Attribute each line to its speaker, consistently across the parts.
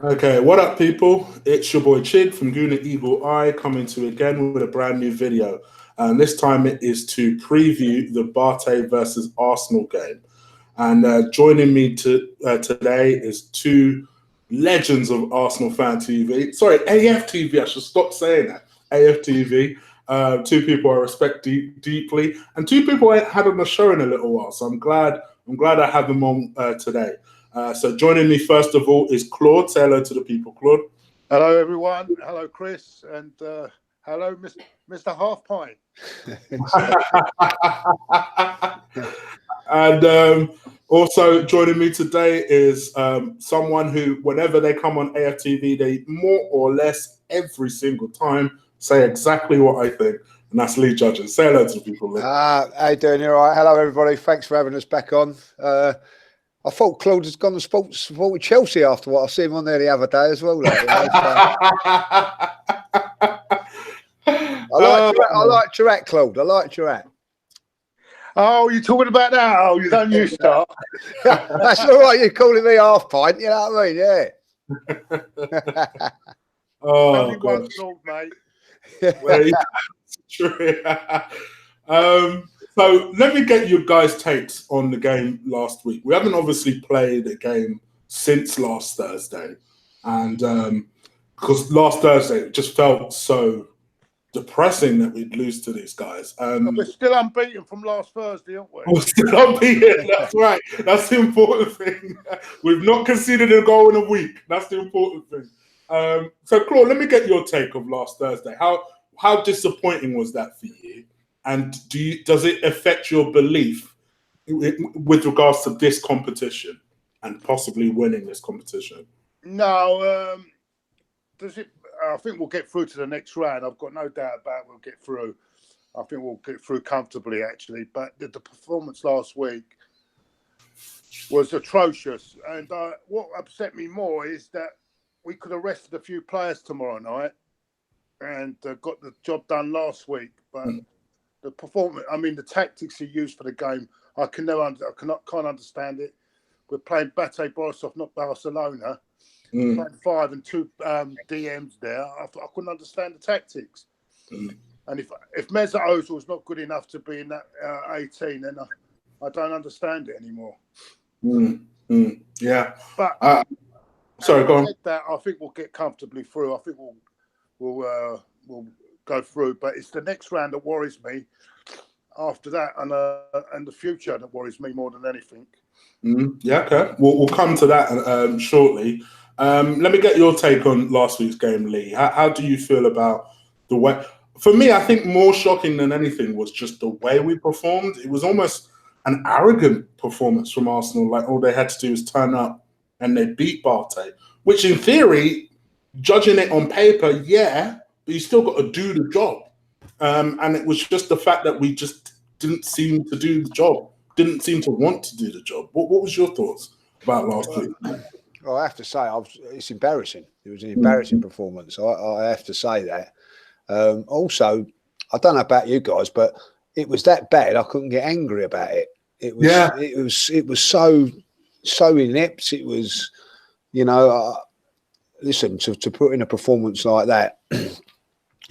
Speaker 1: Okay, what up, people? It's your boy Chid from Gooner Eagle Eye coming to you again with a brand new video. And this time it is to preview the BATE versus Arsenal game. And joining me today is two legends of Arsenal Fan TV. Sorry, AFTV. I should stop saying that. AFTV. Two people I respect deeply, and two people I ain't had on the show in a little while. So I'm glad I have them on today. So joining me first of all is Claude. Say hello to the people, Claude.
Speaker 2: Hello, everyone. Hello, Chris, and hello, Mr. Half Pint.
Speaker 1: And also joining me today is someone who, whenever they come on AFTV, they more or less every single time say exactly what I think, and that's Lee Judges. Say hello to the people, Lee.
Speaker 3: How you doing? You all right? Hello, everybody. Thanks for having us back on. I thought Claude has gone to support Chelsea after what I see him on there the other day as well. Like, I liked your act, Claude. I liked your act.
Speaker 2: Oh, you're talking about that? Oh, you don't you start.
Speaker 3: That's all right. You're calling me half pint. You know what I mean? Yeah.
Speaker 2: Only one Claude, mate.
Speaker 1: Well, yeah, true. So let me get you guys' takes on the game last week. We haven't obviously played a game since last Thursday, and because last Thursday it just felt so depressing that we'd lose to these guys.
Speaker 2: We're still unbeaten from last Thursday, aren't we?
Speaker 1: We're still unbeaten. That's right. That's the important thing. We've not conceded a goal in a week. That's the important thing. So, Claude, let me get your take of last Thursday. How disappointing was that for you? And does it affect your belief with regards to this competition and possibly winning this competition?
Speaker 2: No. Does it? I think we'll get through to the next round. I've got no doubt about we'll get through. I think we'll get through comfortably, actually. But the performance last week was atrocious. And what upset me more is that we could have rested a few players tomorrow night and got the job done last week. But the performance, I mean, the tactics he used for the game, I can't understand it. We're playing BATE Borisov, not Barcelona. Playing 5 and 2 DMs there. I couldn't understand the tactics. And if Mesut Ozil's not good enough to be in that 18, then I don't understand it anymore.
Speaker 1: Yeah.
Speaker 2: But
Speaker 1: sorry, go on.
Speaker 2: I think we'll get comfortably through. I think we'll go through. But it's the next round that worries me. After that, and the future that worries me more than anything.
Speaker 1: Yeah, okay. We'll come to that shortly. Let me get your take on last week's game, Lee. How do you feel about the way? For me, I think more shocking than anything was just the way we performed. It was almost an arrogant performance from Arsenal. Like all they had to do was turn up and they beat BATE, which in theory, judging it on paper, yeah, but you still got to do the job. And it was just the fact that we just didn't seem to do the job, didn't seem to want to do the job. What was your thoughts about last week?
Speaker 3: Well, I have to say, it's embarrassing. It was an embarrassing performance. I have to say that. Also, I don't know about you guys, but it was that bad. I couldn't get angry about it. It was so inept. It was, listen, to put in a performance like that,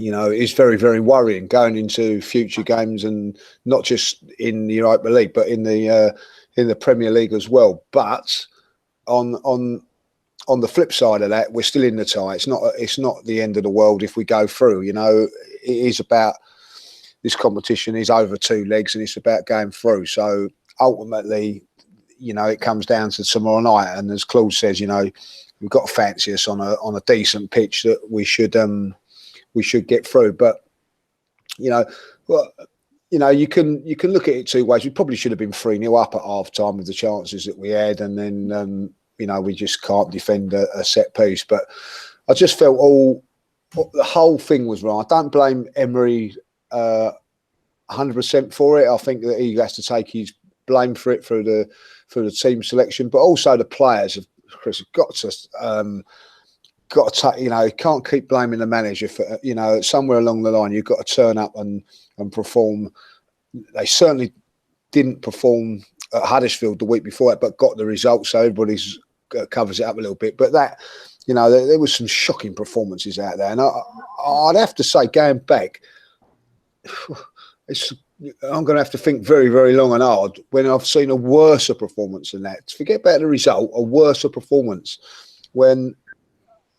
Speaker 3: it's very, very worrying going into future games, and not just in the Europa League, but in the Premier League as well. But on the flip side of that, we're still in the tie. It's not the end of the world if we go through. It is about, this competition is over 2 legs, and it's about going through. So ultimately, it comes down to tomorrow night. And as Claude says, we've got to fancy us on a decent pitch that we should get through. But you can look at it 2 ways. We probably should have been 3-0 up at half time with the chances that we had, and then we just can't defend a set piece. But I just felt the whole thing was wrong. I don't blame Emery 100% for it. I think that he has to take his blame for it through the team selection, but also the players have got to you can't keep blaming the manager for, somewhere along the line you've got to turn up and perform. They certainly didn't perform at Huddersfield the week before it, but got the results, so everybody's covers it up a little bit. But that, you know, there was some shocking performances out there, and I'd have to say, going back, I'm going to have to think very, very long and hard when I've seen a worse performance than that. Forget about the result, a worse performance when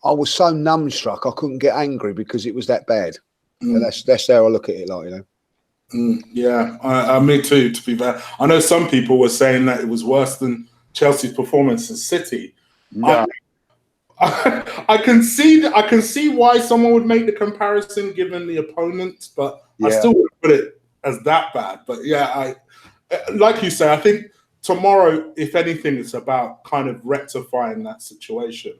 Speaker 3: I was so numbstruck I couldn't get angry because it was that bad. And that's how I look at it, like, you know.
Speaker 1: Yeah, me too, to be fair. I know some people were saying that it was worse than Chelsea's performance in City.
Speaker 2: No.
Speaker 1: I can see why someone would make the comparison given the opponent, but I still wouldn't put it as that bad. But yeah, like you say, I think tomorrow, if anything, it's about kind of rectifying that situation.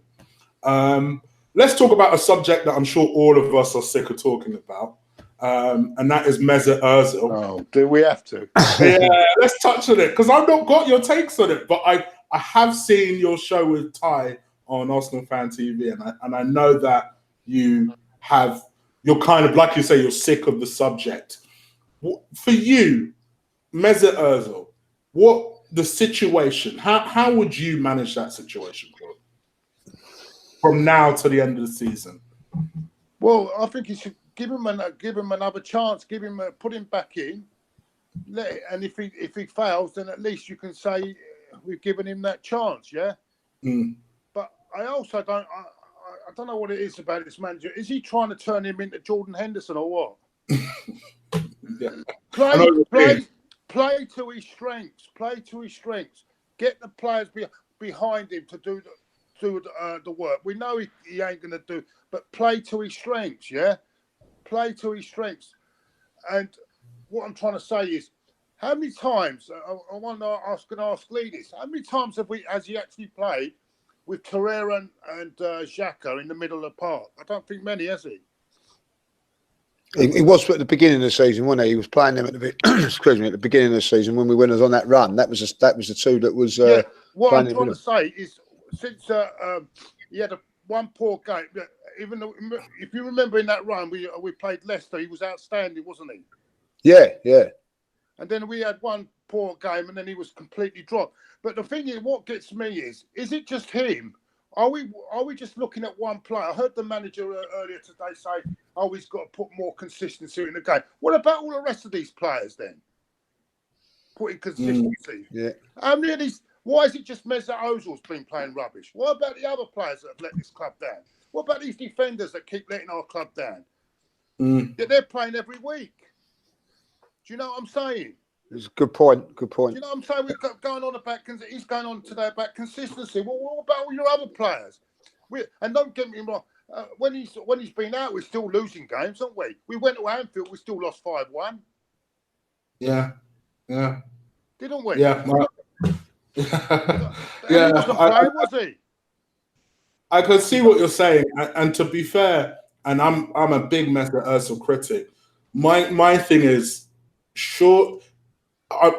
Speaker 1: Let's talk about a subject that I'm sure all of us are sick of talking about, and that is Mesut Ozil.
Speaker 2: Oh, do we have to?
Speaker 1: Yeah, let's touch on it because I've not got your takes on it, but I have seen your show with Ty on Arsenal Fan TV, and I know that you're kind of, like you say, you're sick of the subject. For you, Mesut Ozil, what the situation? How would you manage that situation, Claude, from now to the end of the season?
Speaker 2: Well, I think you should give him another chance. Put him back in. And if he fails, then at least you can say we've given him that chance. Yeah. But I also don't. I don't know what it is about this manager. Is he trying to turn him into Jordan Henderson or what?
Speaker 1: Yeah.
Speaker 2: Play to his strengths. Play to his strengths. Get the players behind him to do the work. We know he ain't going to do, but play to his strengths. Yeah, play to his strengths. And what I'm trying to say is, how many times I want to ask Lee this? How many times has he actually played with Torreira and Xhaka in the middle of the park? I don't think many, has he?
Speaker 3: He was at the beginning of the season, wasn't he? He was playing them at the beginning of the season when we went on that run. That was the two that was.
Speaker 2: What I'm trying to say is, since he had one poor game, even though, if you remember in that run we played Leicester, he was outstanding, wasn't he?
Speaker 3: Yeah.
Speaker 2: And then we had one poor game, and then he was completely dropped. But the thing is, what gets me is it just him? Are we just looking at one player? I heard the manager earlier today say, "Oh, he's got to put more consistency in the game." What about all the rest of these players then? Putting consistency.
Speaker 3: Yeah.
Speaker 2: How many of these? Why is it just Mesut Ozil's been playing rubbish? What about the other players that have let this club down? What about these defenders that keep letting our club down? Yeah, they're playing every week. Do you know what I'm saying?
Speaker 3: It's a good point. Good
Speaker 2: Do
Speaker 3: point.
Speaker 2: you know what I'm saying? We've got going on about. He's going on today about consistency. Well, what about all your other players? And don't get me wrong. When he's been out, we're still losing games, aren't we? We went to Anfield, we still lost 5-1.
Speaker 1: Yeah.
Speaker 2: Didn't we?
Speaker 1: Yeah.
Speaker 2: He wasn't playing, was he?
Speaker 1: I can see what you're saying, and to be fair, and I'm a big Mesut Ozil critic. My thing is, sure,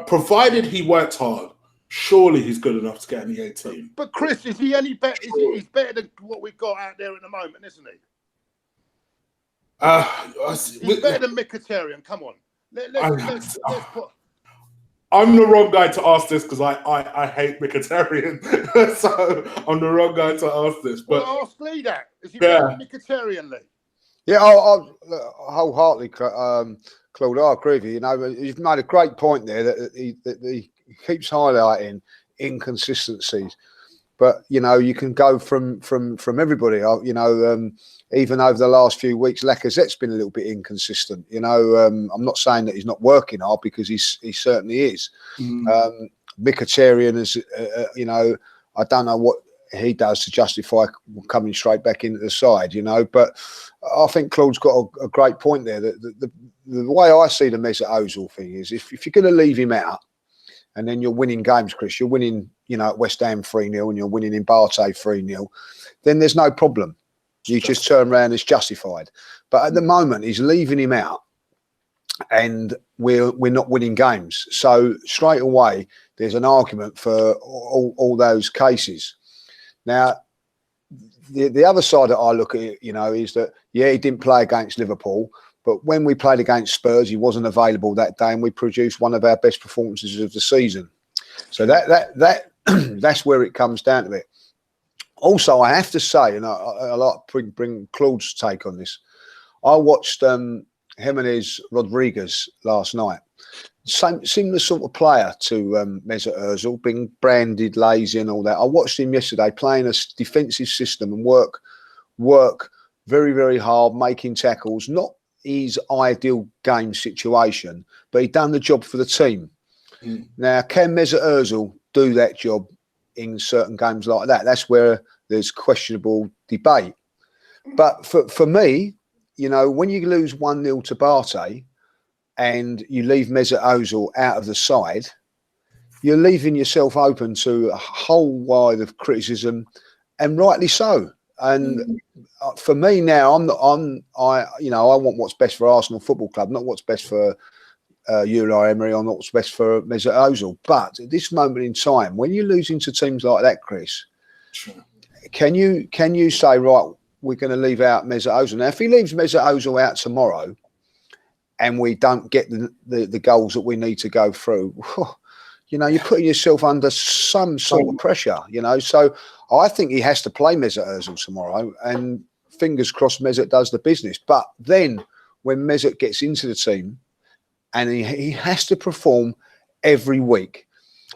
Speaker 1: provided he works hard, surely he's good enough to get in the 18.
Speaker 2: But Chris, is he any better? He's better than what we've got out there at the moment, isn't he? He's better than Mkhitaryan. Come on, let's put.
Speaker 1: I'm the wrong guy to ask this because I hate Mkhitaryan, so I'm the wrong guy to ask this. But
Speaker 2: well, ask Lee that. Is he better than Mkhitaryan, Lee?
Speaker 3: Yeah, I wholeheartedly, Claude, I agree with you. You know, you've made a great point there that he keeps highlighting inconsistencies. But you know, you can go from everybody. You know, even over the last few weeks, Lacazette's been a little bit inconsistent. You know, I'm not saying that he's not working hard because he certainly is. Mkhitaryan is, you know, I don't know what he does to justify coming straight back into the side. You know, but I think Claude's got a great point there. The way I see the Mesut Ozil thing is, if you're going to leave him out, and then you're winning games, Chris, you're winning, you know, at West Ham 3-0 and you're winning in BATE 3-0, then there's no problem. You just turn around, it's justified. But at the moment, he's leaving him out and we're not winning games. So straight away, there's an argument for all those cases. Now, the other side that I look at it, you know, is that, yeah, he didn't play against Liverpool, but when we played against Spurs, he wasn't available that day, and we produced one of our best performances of the season. So that's where it comes down to it. Also, I have to say, and I like to bring Claude's take on this. I watched Jimenez Rodriguez last night. Similar sort of player to Mesut Ozil, being branded lazy and all that. I watched him yesterday playing a defensive system and work very, very hard, making tackles. Not his ideal game situation, but he done the job for the team. Now, can Mesut Ozil do that job in certain games like that? That's where there's questionable debate. But for me, you know, when you lose 1-0 to BATE and you leave Mesut Ozil out of the side, you're leaving yourself open to a whole wide of criticism, and rightly so. And for me now, I want what's best for Arsenal Football Club, not what's best for Unai Emery, or not what's best for Mesut Ozil. But at this moment in time, when you're losing to teams like that, Chris, can you say, right, we're going to leave out Mesut Ozil? Now, if he leaves Mesut Ozil out tomorrow and we don't get the goals that we need to go through, you know, you're putting yourself under some sort of pressure, you know. So I think he has to play Mesut Ozil tomorrow, and fingers crossed Mesut does the business. But then when Mesut gets into the team, and he has to perform every week,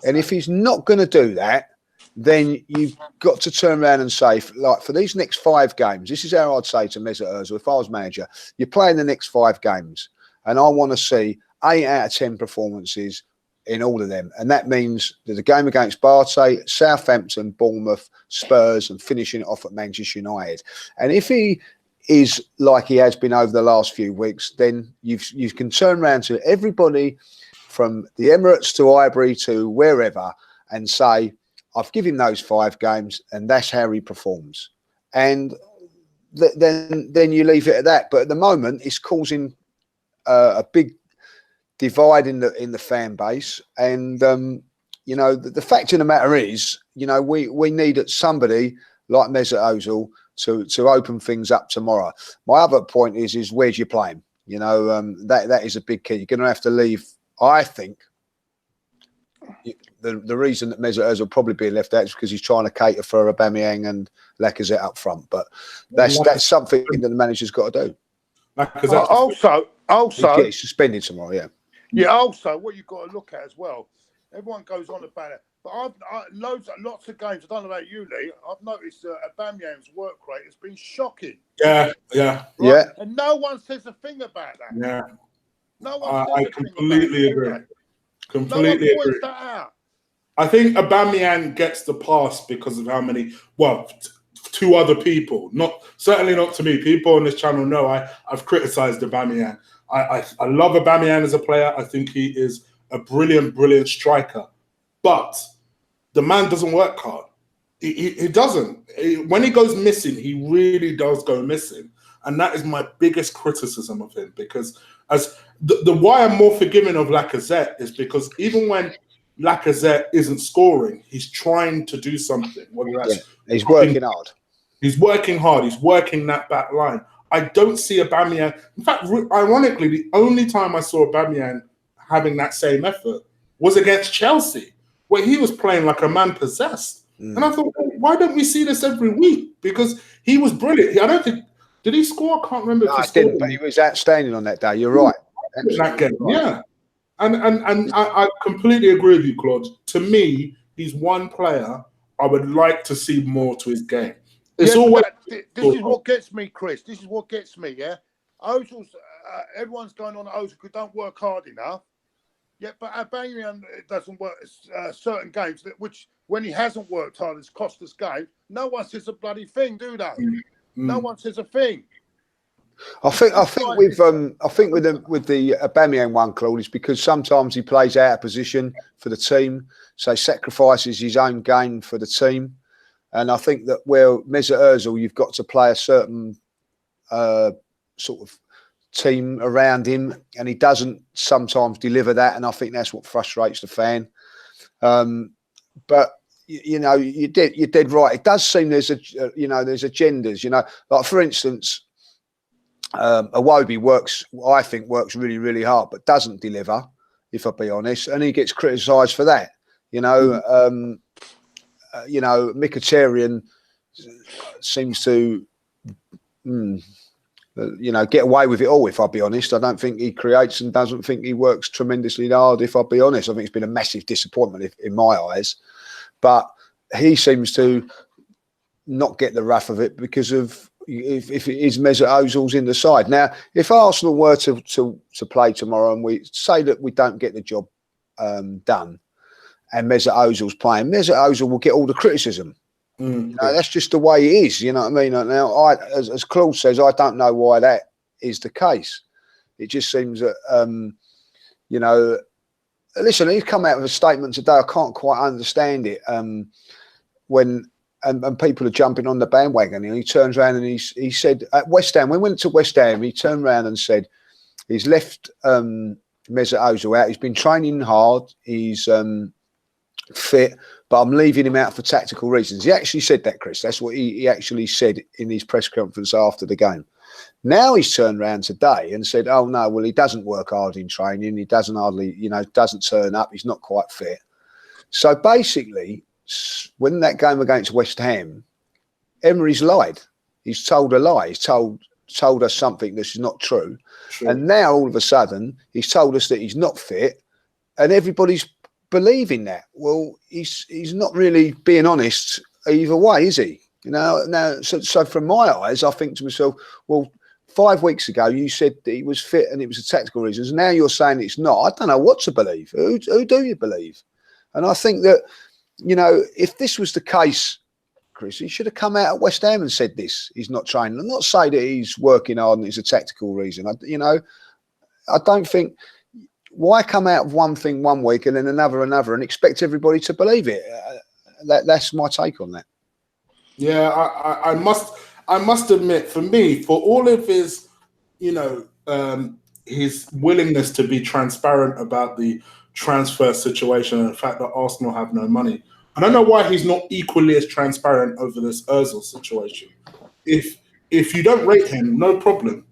Speaker 3: and if he's not going to do that, then you've got to turn around and say, like, for these next 5 games, this is how I'd say to Mesut Ozil, if I was manager, you're playing the next 5 games, and I want to see 8 out of 10 performances in all of them. And that means that the game against BATE, Southampton, Bournemouth, Spurs, and finishing it off at Manchester United. And if he is like he has been over the last few weeks, then you can turn around to everybody from the Emirates to Highbury to wherever and say, I've given him those 5 games and that's how he performs. And then you leave it at that. But at the moment, it's causing a big divide in the fan base. And, you know, the fact of the matter is, you know, we need somebody like Mesut Ozil to open things up tomorrow. My other point is where's your playing? You know, that is a big key. You're going to have to leave, I think. The reason that Mesut Ozil will probably be left out is because he's trying to cater for Aubameyang and Lacazette up front. But that's something that the manager's got to do.
Speaker 2: Also,
Speaker 3: he's suspended tomorrow. Yeah.
Speaker 2: Yeah. Also, what you've got to look at as well. Everyone goes on about it, but lots of games. I don't know about you, Lee. I've noticed Aubameyang's work rate has been shocking.
Speaker 1: Yeah.
Speaker 3: Yeah.
Speaker 2: And no one says a thing about that.
Speaker 1: Yeah.
Speaker 2: No one says
Speaker 1: I
Speaker 2: a thing
Speaker 1: completely
Speaker 2: about
Speaker 1: agree.
Speaker 2: it.
Speaker 1: Completely
Speaker 2: no one
Speaker 1: agree.
Speaker 2: points that out.
Speaker 1: I think Aubameyang gets the pass because of how many, to other people, certainly not to me. People on this channel know I've criticised Aubameyang. I love Aubameyang as a player. I think he is a brilliant striker. But the man doesn't work hard. He doesn't. When he goes missing, he really does go missing. And that is my biggest criticism of him, because as the why I'm more forgiving of Lacazette is because even when Lacazette isn't scoring, he's trying to do something.
Speaker 3: He's working hard.
Speaker 1: He's working hard. He's working that back line. I don't see Aubameyang. In fact, ironically, the only time I saw Aubameyang having that same effort was against Chelsea, where he was playing like a man possessed. And I thought, why don't we see this every week? Because he was brilliant. I don't think, did he score? I can't remember.
Speaker 3: No, he didn't, but he was outstanding on that day. You're right.
Speaker 1: That game, yeah. And I completely agree with you, Claude. To me, he's one player I would like to see more to his game. It's always
Speaker 2: this is what gets me, Chris. This is what gets me. Yeah, Ozil's. Everyone's going on Ozil because don't work hard enough. Yeah, but Aubameyang doesn't work certain games which when he hasn't worked hard, has cost us games. No one says a bloody thing, do they? No one says a thing.
Speaker 3: I think with the Aubameyang one, Claude, is because sometimes he plays out of position for the team, so he sacrifices his own game for the team. And I think that where Mesut Ozil, you've got to play a certain sort of team around him, and he doesn't sometimes deliver that. And I think that's what frustrates the fan. But you know, you're dead right. It does seem there's there's agendas. You know, like for instance. Iwobi I think works really, really hard, but doesn't deliver, if I be honest, and he gets criticised for that. Mkhitaryan seems to, get away with it all, if I'll be honest. I don't think he creates and doesn't think he works tremendously hard, if I'll be honest. I think it's been a massive disappointment in my eyes. But he seems to not get the rough of it because of if it is Mesut Ozil's in the side. Now, if Arsenal were to play tomorrow and we say that we don't get the job done and Mesut Ozil's playing, Mesut Ozil will get all the criticism. That's just the way it is. You know what I mean? Now, as Claude says, I don't know why that is the case. It just seems that, listen, he's come out with a statement today. I can't quite understand it. When people are jumping on the bandwagon, and he turns around and he said at West Ham, when we went to West Ham, he turned around and said he's left Mesut Ozil out. He's been training hard. He's fit, but I'm leaving him out for tactical reasons. He actually said that, Chris. That's what he actually said in his press conference after the game. Now he's turned around today and said, oh, no, well, he doesn't work hard in training. He doesn't hardly, doesn't turn up. He's not quite fit. So basically, when that game against West Ham, Emery's lied. He's told a lie. He's told us something that's not true. Sure. And now all of a sudden, he's told us that he's not fit, and everybody's believing that. Well, he's not really being honest either way, is he? Now, so from my eyes, I think to myself, well, 5 weeks ago you said that he was fit and it was a tactical reasons. Now you're saying it's not. I don't know what to believe. Who do you believe? And I think that, if this was the case, Chris, he should have come out at West Ham and said this. He's not training. I'm not saying that he's working hard and it's a tactical reason. I don't think. Why come out of one thing one week and then another and expect everybody to believe it? That's my take on that.
Speaker 1: Yeah, I must admit, for me, for all of his, his willingness to be transparent about the transfer situation and the fact that Arsenal have no money, I don't know why he's not equally as transparent over this Ozil situation. If you don't rate him, no problem.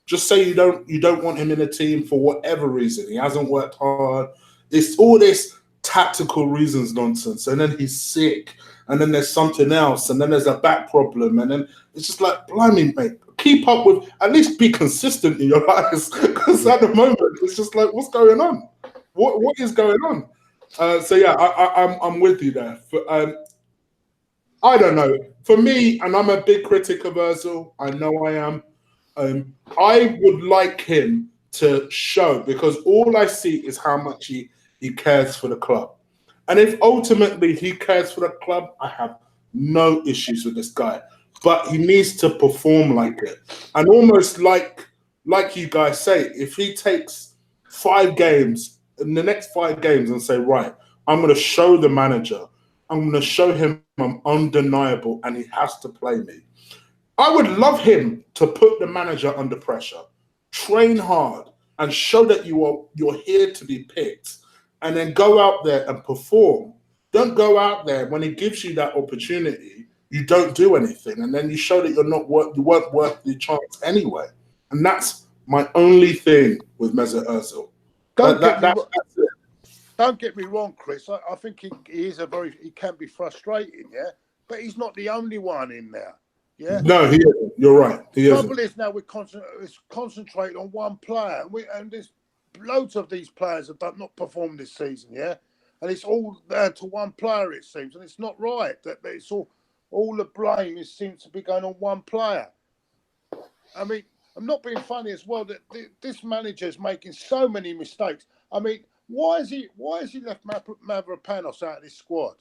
Speaker 1: Just say you don't want him in the team for whatever reason. He hasn't worked hard. It's all this tactical reasons nonsense. And then he's sick. And then there's something else. And then there's a back problem. And then it's just like, blimey, mate, keep up with, at least be consistent in your lives. Because at the moment, it's just like, what's going on? What is going on? I'm with you there. I don't know. For me, and I'm a big critic of Ozil, I know I am. I would like him to show, because all I see is how much he cares for the club. And if ultimately he cares for the club, I have no issues with this guy. But he needs to perform like it. And almost like you guys say, if he takes 5 games, in the next 5 games, and say, right, I'm going to show the manager, I'm going to show him I'm undeniable and he has to play me. I would love him to put the manager under pressure, train hard, and show that you're here to be picked, and then go out there and perform. Don't go out there when he gives you that opportunity, you don't do anything, and then you show that you weren't worth the chance anyway. And that's my only thing with Mesut Ozil.
Speaker 2: Don't get me wrong, Chris. I think he can be frustrating, yeah, but he's not the only one in there. Yeah.
Speaker 1: No, he isn't. You're right. The
Speaker 2: trouble is now we're concentrating on one player, and there's loads of these players that have not performed this season, yeah, and it's all down to one player, it seems, and it's not right. That it's all the blame seems to be going on one player. I mean, I'm not being funny as well. That this manager is making so many mistakes. I mean, why is he left Mavropanos out of this squad?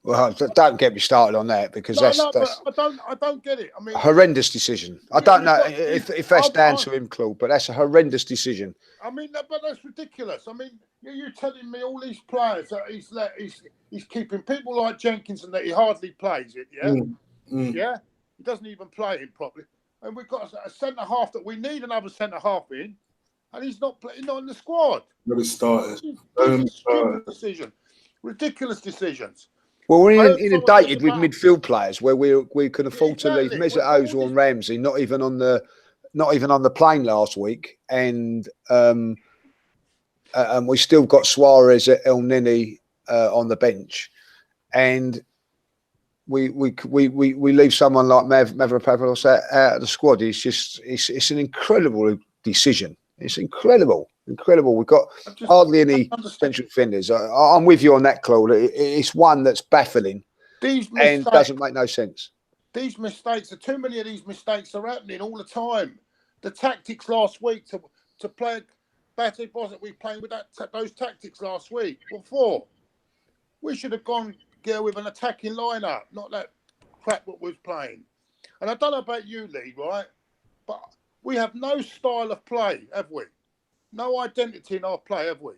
Speaker 3: Well, don't get me started on that, because that's
Speaker 2: I don't get it. I mean,
Speaker 3: a horrendous decision. I don't know if that's down to him, Claude, but that's a horrendous decision.
Speaker 2: I mean, but that's ridiculous. I mean, you're telling me all these players that he's keeping people like Jenkins and that he hardly plays it. Yeah, yeah, he doesn't even play it properly. And we've got a centre half that we need another centre half in, and he's not in the squad.
Speaker 1: Never started.
Speaker 2: Ridiculous decisions.
Speaker 3: Well, we're inundated with midfield players where we can afford to leave Mesut Ozil and Ramsey not even on the plane last week, and we still got Suarez at El Nini on the bench, and we leave someone like Mavropoulos out of the squad. It's an incredible decision. It's incredible. We've got hardly any central defenders. I'm with you on that, Claude. It's one that's baffling and doesn't make no sense.
Speaker 2: These mistakes, too many of these mistakes are happening all the time. The tactics last week to play BATE Borisov, we playing with those tactics last week. What for? We should have gone with an attacking lineup, not that crap what we was playing. And I don't know about you, Lee, right? But we have no style of play, have we? No identity in our play, have we?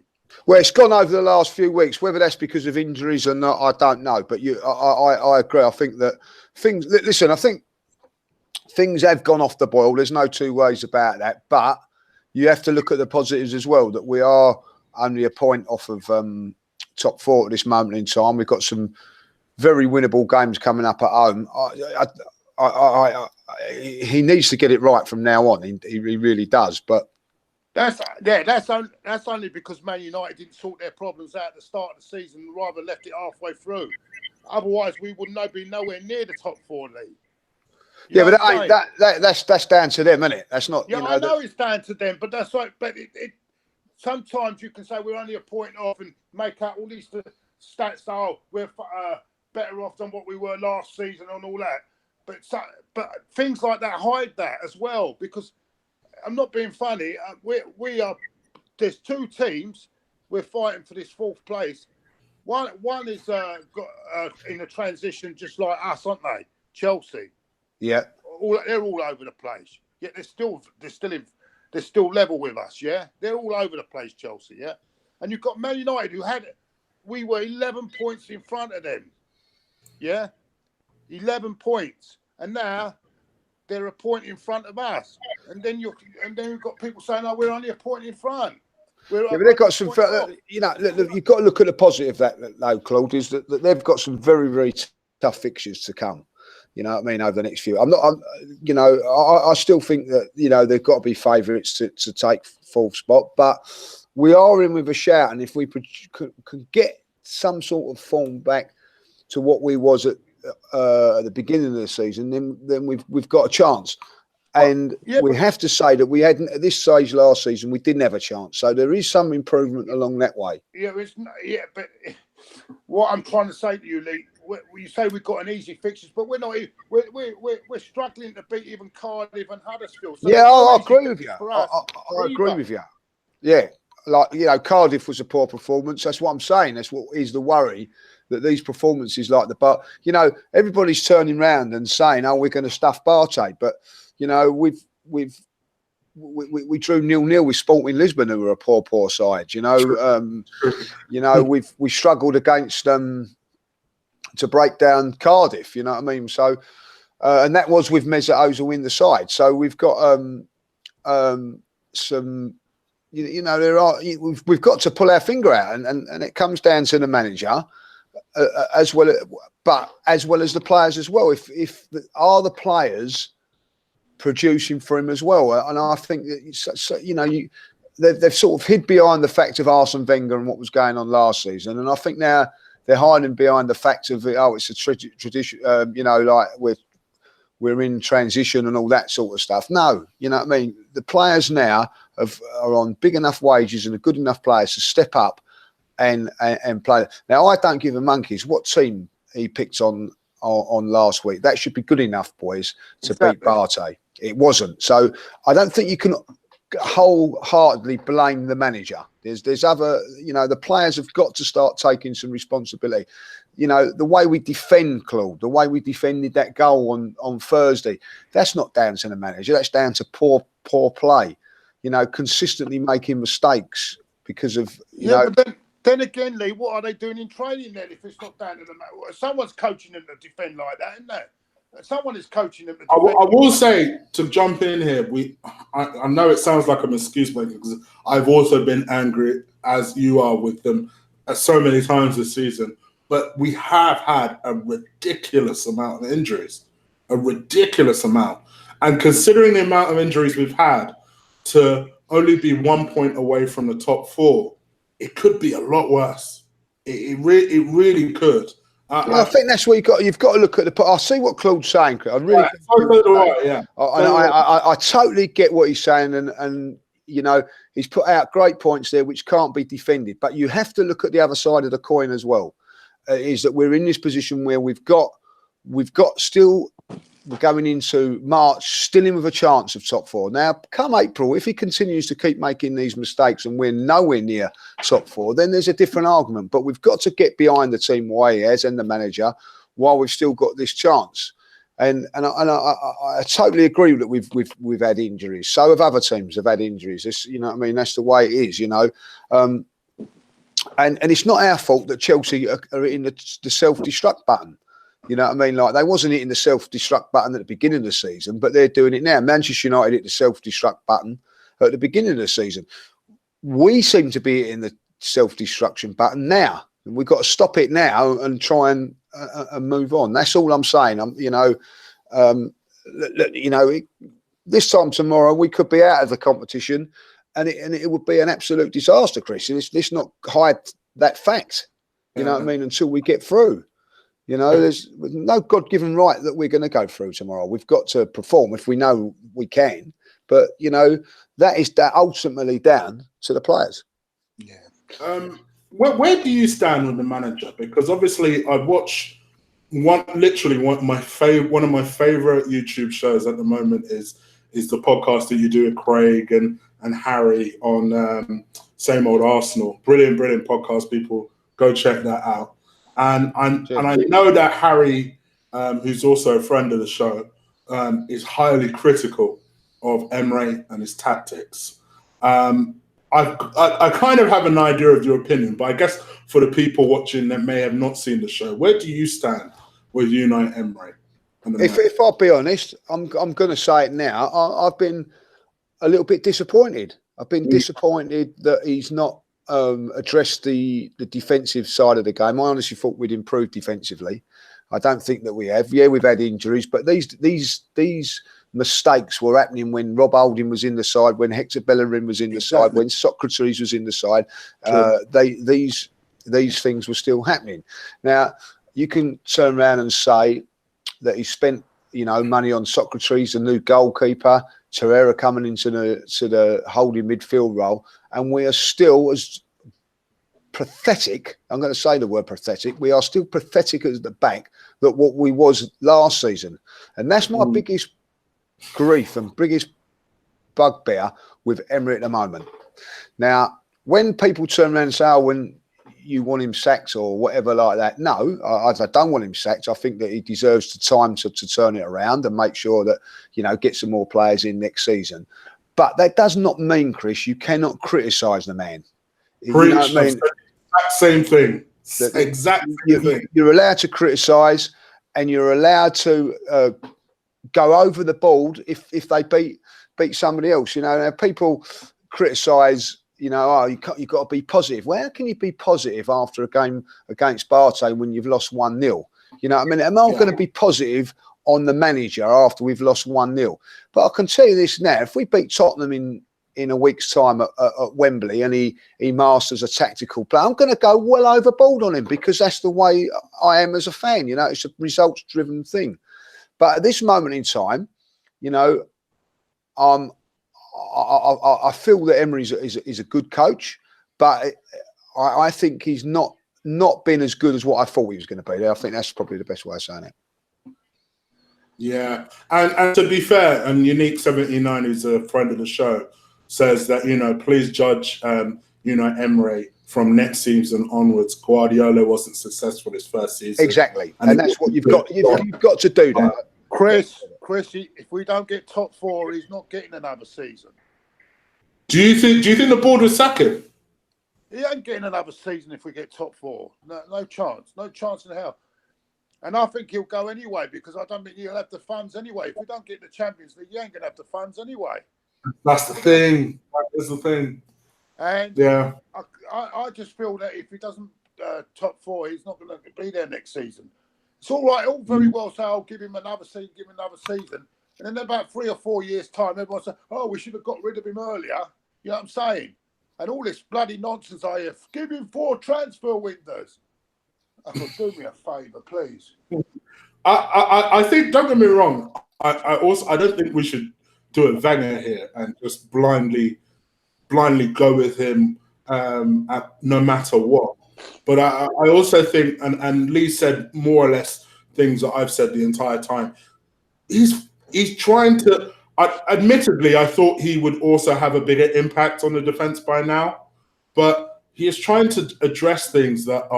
Speaker 3: Well, it's gone over the last few weeks. Whether that's because of injuries or not, I don't know. But I agree. I think that things. Listen, I think things have gone off the boil. There's no two ways about that. But you have to look at the positives as well. That we are only a point off of top four at this moment in time. We've got some very winnable games coming up at home. He needs to get it right from now on. He really does. But.
Speaker 2: That's only because Man United didn't sort their problems out at the start of the season and rather left it halfway through. Otherwise, we would be nowhere near the top four league.
Speaker 3: That's down to them, isn't it? That's not.
Speaker 2: Yeah, I know it's down to them, but that's right. But sometimes you can say we're only a point off and make out all these stats. Oh, we're better off than what we were last season and all that. But things like that hide that as well because. I'm not being funny. We are. There's two teams. We're fighting for this fourth place. One is in a transition, just like us, aren't they? Chelsea.
Speaker 3: Yeah.
Speaker 2: They're all over the place. Yet they're still level with us. Yeah. They're all over the place, Chelsea. Yeah. And you've got Man United we were 11 points in front of them. Yeah. 11 points, and now. They're a point in front of us, and then you've got people saying, "Oh, we're only a point in front."
Speaker 3: But they've got some. You've got to look at the positive though, Claude, is that they've got some very, very tough fixtures to come. You know what I mean? Over the next few, I still think that they've got to be favourites to take fourth spot, but we are in with a shout, and if we can get some sort of form back to what we was at the beginning of the season, then we've got a chance. And we have to say that we hadn't at this stage last season. We didn't have a chance, so there is some improvement along that way.
Speaker 2: But what I'm trying to say to you, Lee, you say we've got an easy fixtures, but we're not. We're struggling to beat even Cardiff and Huddersfield. So
Speaker 3: I agree with you. I agree with you. Yeah, Cardiff was a poor performance. That's what I'm saying. That's what is the worry. That these performances but everybody's turning around and saying, "Oh, we're going to stuff BATE," but we drew 0-0 with Sporting Lisbon, who were a poor side. We struggled against to break down Cardiff. You know what I mean? So, and that was with Mesut Ozil in the side. So we've got some. We've got to pull our finger out, and it comes down to the manager. As well as the players as well. Are the players producing for him as well? And I think that they've sort of hid behind the fact of Arsene Wenger and what was going on last season, and I think now they're hiding behind the fact of it's a tradition. Like we're in transition and all that sort of stuff. No, you know what I mean. The players now are on big enough wages and are good enough players to step up. And play. Now, I don't give a monkeys what team he picked on last week. That should be good enough, boys, to beat BATE. It wasn't. So I don't think you can wholeheartedly blame the manager. There's other, the players have got to start taking some responsibility. The way we defend, Claude, the way we defended that goal on Thursday, that's not down to the manager. That's down to poor play. Consistently making mistakes because of,
Speaker 2: But then again, Lee, what are they doing in training then if it's not down to them? Someone's coaching them to defend like that, isn't there? Someone is coaching them to defend.
Speaker 1: I will say, to jump in here, I know it sounds like I'm excuse making because I've also been angry, as you are, with them so many times this season. But we have had a ridiculous amount of injuries. A ridiculous amount. And considering the amount of injuries we've had, to only be 1 point away from the top four, it could be a lot worse. It really could.
Speaker 3: I think that's what you've got to look at the. I see what Claude's saying. I really, I totally get what he's saying, and he's put out great points there which can't be defended. But you have to look at the other side of the coin as well. Is that we're in this position where we've got still. We're going into March still in with a chance of top four. Now, come April, if he continues to keep making these mistakes and we're nowhere near top four, then there's a different argument. But we've got to get behind the team why he has and the manager while we've still got this chance. And I totally agree that we've had injuries. So have other teams have had injuries. It's, that's the way it is. And it's not our fault that Chelsea are hitting the self-destruct button. You know what I mean? Like, they wasn't hitting the self-destruct button at the beginning of the season, but they're doing it now. Manchester United hit the self-destruct button at the beginning of the season. We seem to be hitting the self-destruction button now. And we've got to stop it now and try and move on. That's all I'm saying. This time tomorrow we could be out of the competition, and it would be an absolute disaster, Chris. And let's not hide that fact. You know what I mean? Until we get through. There's no God-given right that we're going to go through tomorrow. We've got to perform if we know we can. But, that is ultimately down to the players.
Speaker 1: Yeah. Where do you stand with the manager? Because obviously I watch one of my favorite YouTube shows at the moment is the podcast that you do with Craig and Harry on Same Old Arsenal. Brilliant podcast. People go check that out. And I know that Harry, who's also a friend of the show, is highly critical of Emre and his tactics. I kind of have an idea of your opinion, but I guess for the people watching that may have not seen the show, where do you stand with Unai Emery?
Speaker 3: If I'll be honest, I'm going to say it now. I've been a little bit disappointed. I've been disappointed that he's not addressed the defensive side of the game. I honestly thought we'd improved defensively. I don't think that we have. Yeah, we've had injuries, but these mistakes were happening when Rob Holding was in the side, when Hector Bellerin was in the side, when Socrates was in the side. These things were still happening. Now, you can turn around and say that he spent money on Socrates, the new goalkeeper, Torreira coming into the holding midfield role, and we are still as pathetic. I'm going to say the word pathetic. We are still pathetic at the back that what we was last season, and that's my biggest grief and biggest bugbear with Emery at the moment. Now, when people turn around and say, "Oh, when you want him sacked or whatever like that," no, I don't want him sacked. I think that he deserves the time to turn it around and make sure that get some more players in next season. But that does not mean, Chris, you cannot criticise the man.
Speaker 1: Preach, you know what I mean? Same thing. Exactly.
Speaker 3: You're allowed to criticise, and you're allowed to go over the board if they beat somebody else. Now people criticise. You've got to be positive. Well, how can you be positive after a game against BATE when you've lost 1-0? You know what I mean? Am I going to be positive on the manager after we've lost 1-0? But I can tell you this now: if we beat Tottenham in a week's time at Wembley and he masters a tactical play, I'm going to go well overboard on him because that's the way I am as a fan. It's a results-driven thing. But at this moment in time, I feel that Emery is a good coach, but I think he's not been as good as what I thought he was going to be. I think that's probably the best way of saying it.
Speaker 1: Yeah, and to be fair, and Unique 79, who's a friend of the show, says that please judge Emery from next season onwards. Guardiola wasn't successful his first season,
Speaker 3: exactly, and that's what you've got. You've got to do that.
Speaker 2: Chris, if we don't get top four, he's not getting another season.
Speaker 1: Do you think the board will sack him?
Speaker 2: He ain't getting another season if we get top four. No chance. No chance in hell. And I think he'll go anyway because I don't think he'll have the funds anyway. If we don't get the Champions League, he ain't going to have the funds anyway.
Speaker 1: That's the thing. That is the thing.
Speaker 2: And
Speaker 1: yeah,
Speaker 2: I just feel that if he doesn't top four, he's not going to be there next season. It's all right, all very well say, "I'll give him another season, And then in about 3 or 4 years' time, everyone say, "Oh, we should have got rid of him earlier." You know what I'm saying? And all this bloody nonsense I hear, give him 4 transfer windows. Oh, do me a favour, please.
Speaker 1: I think, don't get me wrong, I don't think we should do a Wenger here and just blindly go with him no matter what. But I also think, and Lee said more or less things that I've said the entire time. He's trying to. Admittedly, I thought he would also have a bigger impact on the defense by now, but he is trying to address things that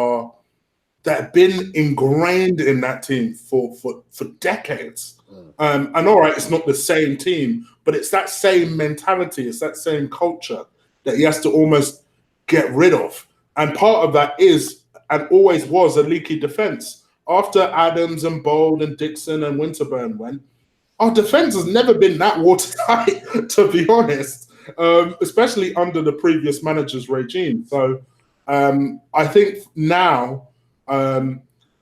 Speaker 1: have been ingrained in that team for decades. And all right, it's not the same team, but it's that same mentality, it's that same culture that he has to almost get rid of. And part of that is, and always was, a leaky defense. After Adams and Bold and Dixon and Winterburn went, our defense has never been that watertight, to be honest, especially under the previous manager's regime. So I think now,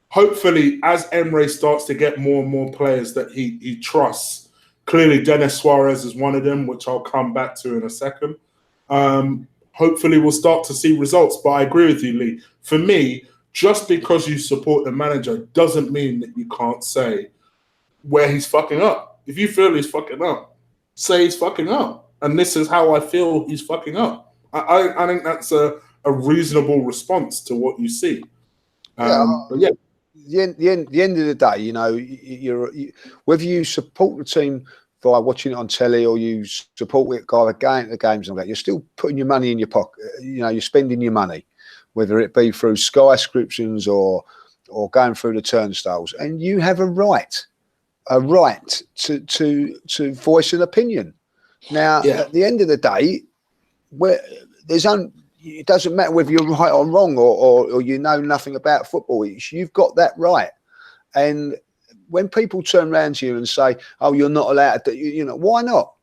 Speaker 1: hopefully, as Emre starts to get more and more players that he trusts, clearly Dennis Suarez is one of them, which I'll come back to in a second. Hopefully, we'll start to see results. But I agree with you, Lee. For me, just because you support the manager doesn't mean that you can't say where he's fucking up. If you feel he's fucking up, say he's fucking up. And this is how I feel he's fucking up. I think that's a reasonable response to what you see. But yeah.
Speaker 3: The end of the day, you know, whether you support the team by watching it on telly or you support it by going to the games and all that, you're still putting your money in your pocket. You know, you're spending your money, whether it be through Sky subscriptions or going through the turnstiles, and you have a right to voice an opinion. Now, at the end of the day, it doesn't matter whether you're right or wrong or you know nothing about football. You've got that right. And when people turn around to you and say, "Oh, you're not allowed to," you know, why not?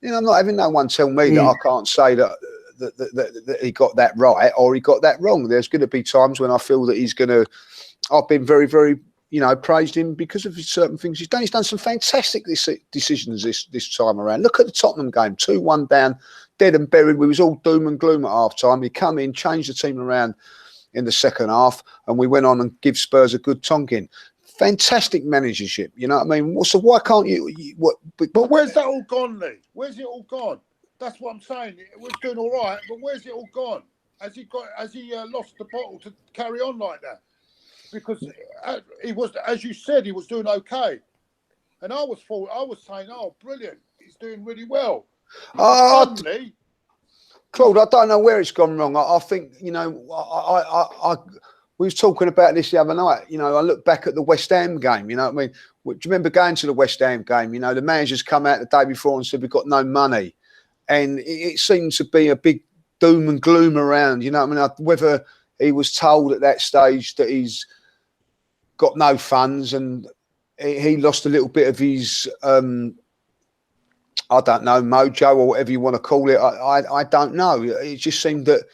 Speaker 3: You know, I'm not having no one tell me that I can't say that he got that right or he got that wrong. There's going to be times when I feel that I've been very, very, you know, praised him because of certain things he's done. He's done some fantastic decisions this time around. Look at the Tottenham game, 2-1 down, dead and buried. We was all doom and gloom at half time. He come in, changed the team around in the second half, and we went on and give Spurs a good tonking. Fantastic managership, you know what I mean? So why can't you?
Speaker 2: But where's that all gone, Lee? Where's it all gone? That's what I'm saying. We're doing all right, but where's it all gone? Has he lost the bottle to carry on like that? Because he was, as you said, he was doing okay, and I was saying, "Oh, brilliant, he's doing really well." Suddenly,
Speaker 3: Claude, I don't know where it's gone wrong. I think, you know, we was talking about this the other night. You know, I look back at the West Ham game. You know what I mean? Do you remember going to the West Ham game? You know, the managers come out the day before and said, "We've got no money." And it seemed to be a big doom and gloom around. You know what I mean? Whether he was told at that stage that he's got no funds and he lost a little bit of his, I don't know, mojo or whatever you want to call it. I don't know. It just seemed that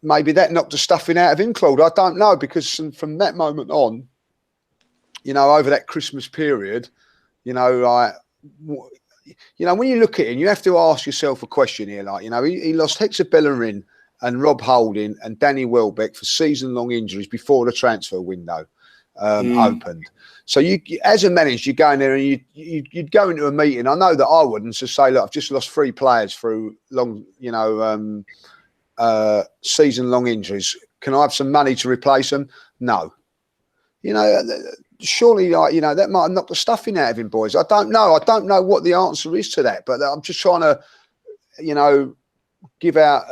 Speaker 3: maybe that knocked the stuffing out of him, Claude. I don't know, because from that moment on, you know, over that Christmas period, you know, like, you know, when you look at him, you have to ask yourself a question here. Like, you know, he lost Hector Bellerin and Rob Holding and Danny Welbeck for season-long injuries before the transfer window opened. So you, as a manager, you go in there and you'd go into a meeting. I know that I wouldn't just say, "Look, I've just lost 3 players through long, you know, season-long injuries. Can I have some money to replace them?" No. You know, surely, like, you know, that might have knocked the stuffing out of him, boys. I don't know. I don't know what the answer is to that, but I'm just trying to, you know, give out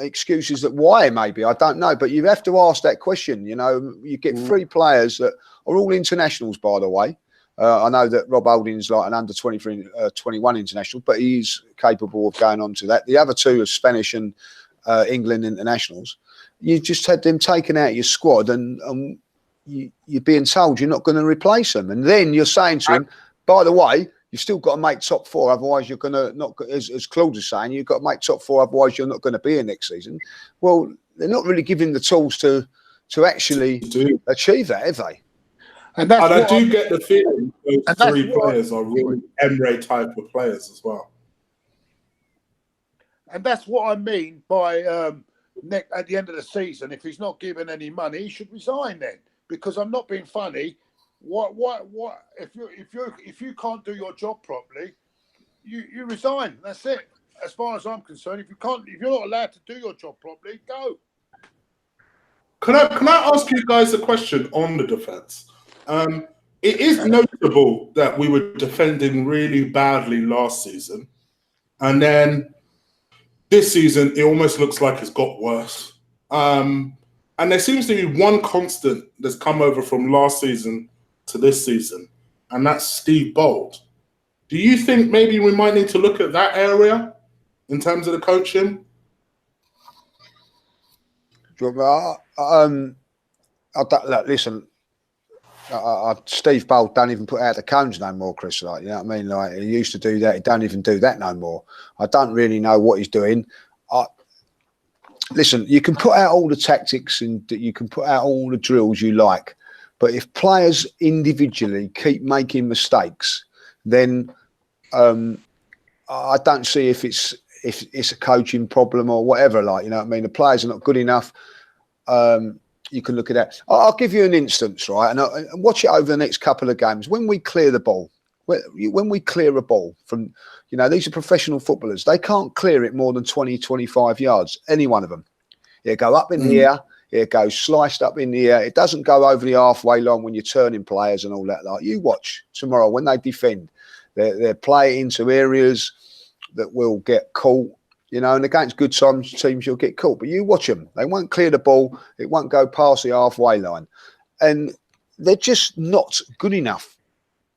Speaker 3: excuses that why maybe. I don't know, but you have to ask that question. You know, you get 3 players that are all internationals, by the way. I know that Rob Holding's like an under 23, 21 international, but he's capable of going on to that. The other 2 are Spanish and England internationals. You just had them taken out of your squad, and you're being told you're not going to replace them. And then you're saying to him, by the way, you've still got to make top 4, otherwise you're going to not, as Claude is saying, you've got to make top 4, otherwise you're not going to be here next season. Well, they're not really giving the tools to actually achieve that, have they?
Speaker 1: And I do get the feeling those 3 players are really Emre type of players as well.
Speaker 2: And that's what I mean by at the end of the season, if he's not given any money, he should resign then. Because I'm not being funny. What? If you can't do your job properly, you resign. That's it. As far as I'm concerned, if you're not allowed to do your job properly, go.
Speaker 1: Can I ask you guys a question on the defence? It is notable that we were defending really badly last season, and then this season it almost looks like it's got worse. And there seems to be one constant that's come over from last season to this season, and that's Steve Bold. Do you think maybe we might need to look at that area in terms of the coaching?
Speaker 3: Listen, Steve Bold don't even put out the cones no more, Chris. Like, you know what I mean? Like, he used to do that. He don't even do that no more. I don't really know what he's doing. Listen, you can put out all the tactics and you can put out all the drills you like, but if players individually keep making mistakes, then I don't see if it's a coaching problem or whatever. Like, you know what I mean? The players are not good enough. You can look at that. I'll give you an instance, right? And watch it over the next couple of games. When we clear the ball, when we clear a ball from, you know, these are professional footballers. They can't clear it more than 20, 25 yards, any one of them. It'll go up in the air. It goes sliced up in the air. It doesn't go over the halfway line when you're turning players and all that. Like, you watch tomorrow when they defend, they play into areas that will get caught. You know, and against good teams, you'll get caught. But you watch them. They won't clear the ball. It won't go past the halfway line. And they're just not good enough.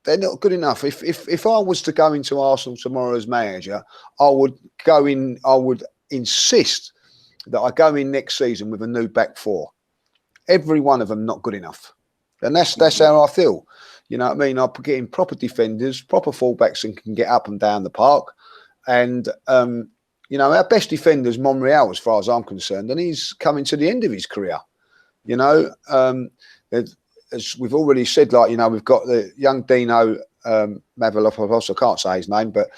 Speaker 3: They're not good enough. If I was to go into Arsenal tomorrow as manager, I would insist that I go in next season with a new back four. Every one of them not good enough. And that's how I feel. You know what I mean? I'll get in proper defenders, proper fullbacks and can get up and down the park. And, you know, our best defender is Monreal, as far as I'm concerned, and he's coming to the end of his career. You know, as we've already said, like, you know, we've got the young Dino Mavropoulos, I can't say his name, but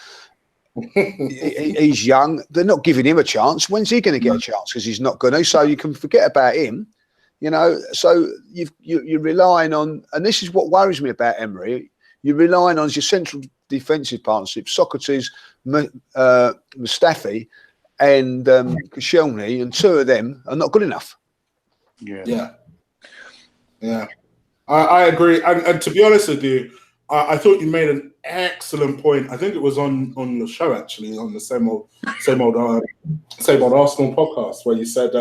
Speaker 3: he's young. They're not giving him a chance. When's he going to get a chance? Because he's not going to. So you can forget about him. You know, so you're relying on, and this is what worries me about Emery. You're relying on your central defensive partnership, Socrates, Mustafi, and Koscielny, and two of them are not good enough.
Speaker 1: Yeah. I agree. And to be honest with you, I thought you made an excellent point. I think it was on the show, actually, on the same old Arsenal podcast, where you said,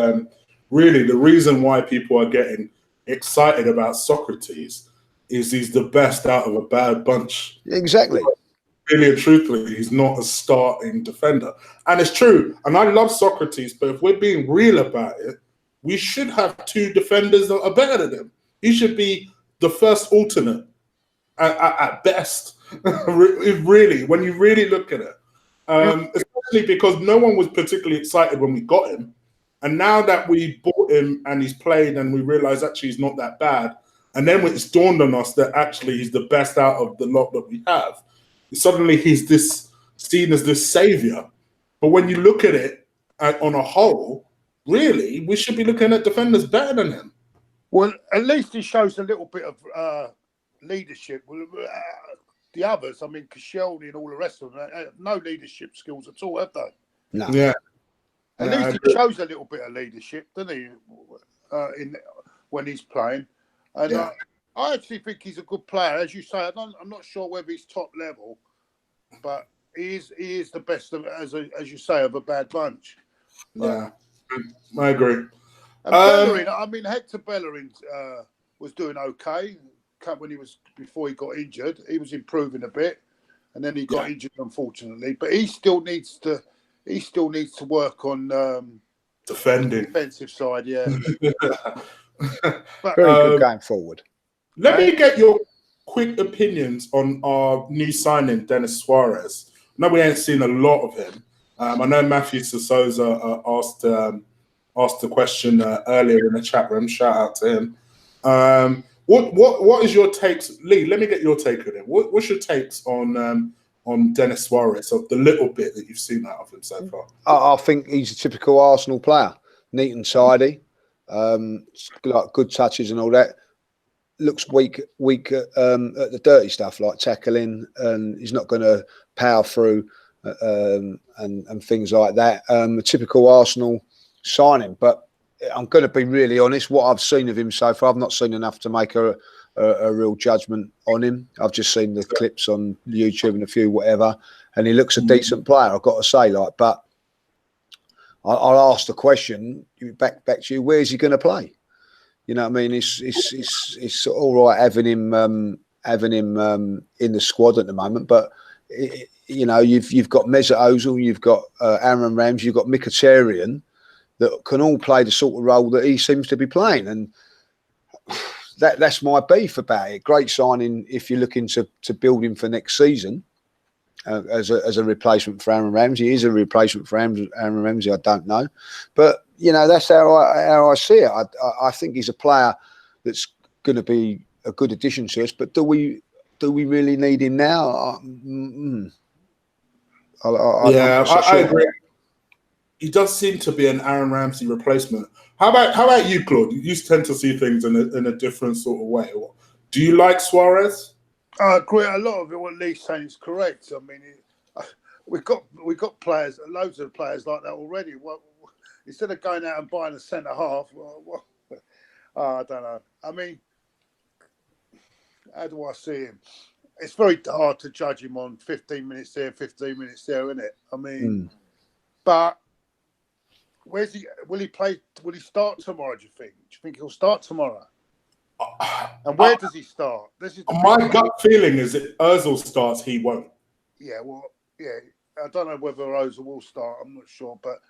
Speaker 1: really, the reason why people are getting excited about Socrates is he's the best out of a bad bunch.
Speaker 3: Exactly.
Speaker 1: Really and truthfully, he's not a starting defender. And it's true. And I love Socrates, but if we're being real about it, we should have two defenders that are better than him. He should be the first alternate at best, really, when you really look at it. Especially because no one was particularly excited when we got him. And now that we bought him and he's played and we realise actually he's not that bad, and then it's dawned on us that actually he's the best out of the lot that we have, suddenly he's seen as this saviour. But when you look at it on a whole, really, we should be looking at defenders better than him.
Speaker 2: Well, at least he shows a little bit of leadership. The others, I mean, Koscielny and all the rest of them, no leadership skills at all, have they?
Speaker 3: No.
Speaker 1: Yeah.
Speaker 2: At least he shows a little bit of leadership, doesn't he, when he's playing? And I actually think he's a good player. As you say, I'm not sure whether he's top level, but he is the best of, as you say, of a bad bunch.
Speaker 1: Yeah, I agree.
Speaker 2: And Bellerin, I mean, Hector Bellerin was doing okay before he got injured. He was improving a bit, and then he got injured, unfortunately. But he still needs to work on defensive side. Yeah,
Speaker 3: but, very good going forward.
Speaker 1: Let me get your quick opinions on our new signing, Denis Suarez. No, we ain't seen a lot of him. I know Matthew Sosa asked the question earlier in the chat room. Shout out to him. What is your takes, Lee? Let me get your take on it. What's your takes on Denis Suarez, of the little bit that you've seen out of him so far?
Speaker 3: I think he's a typical Arsenal player. neat and tidy, like good touches and all that. Looks weak at the dirty stuff like tackling, and he's not going to power through and things like that. A typical Arsenal signing, but I'm going to be really honest. What I've seen of him so far, I've not seen enough to make a real judgment on him. I've just seen the clips on YouTube and a few whatever, and he looks a decent player, I've got to say. But I'll ask the question back to you: where's he going to play? You know what I mean? It's all right having him in the squad at the moment, but you know, you've got Mesut Ozil, you've got Aaron Ramsey, you've got Mkhitaryan that can all play the sort of role that he seems to be playing, and that's my beef about it. Great signing if you're looking to build him for next season as a replacement for Aaron Ramsey. He is a replacement for Aaron Ramsey, I don't know, but you know, that's how I see it. I think he's a player that's going to be a good addition to us, but do we really need him now?
Speaker 1: I agree. He does seem to be an Aaron Ramsey replacement. How about you, Claude? You tend to see things in a different sort of way. Do you like Suarez?
Speaker 2: I agree. A lot of it, what Lee's saying is correct. I mean, we've got players, loads of players like that already. Instead of going out and buying a centre half, I don't know. I mean, how do I see him? It's very hard to judge him on 15 minutes there, 15 minutes there, isn't it? I mean, but where's he? Will he play? Will he start tomorrow? Do you think he'll start tomorrow? And where does he start? This is
Speaker 1: my gut feeling is if Ozil starts, he won't.
Speaker 2: Yeah, well, yeah. I don't know whether Ozil will start. I'm not sure, but.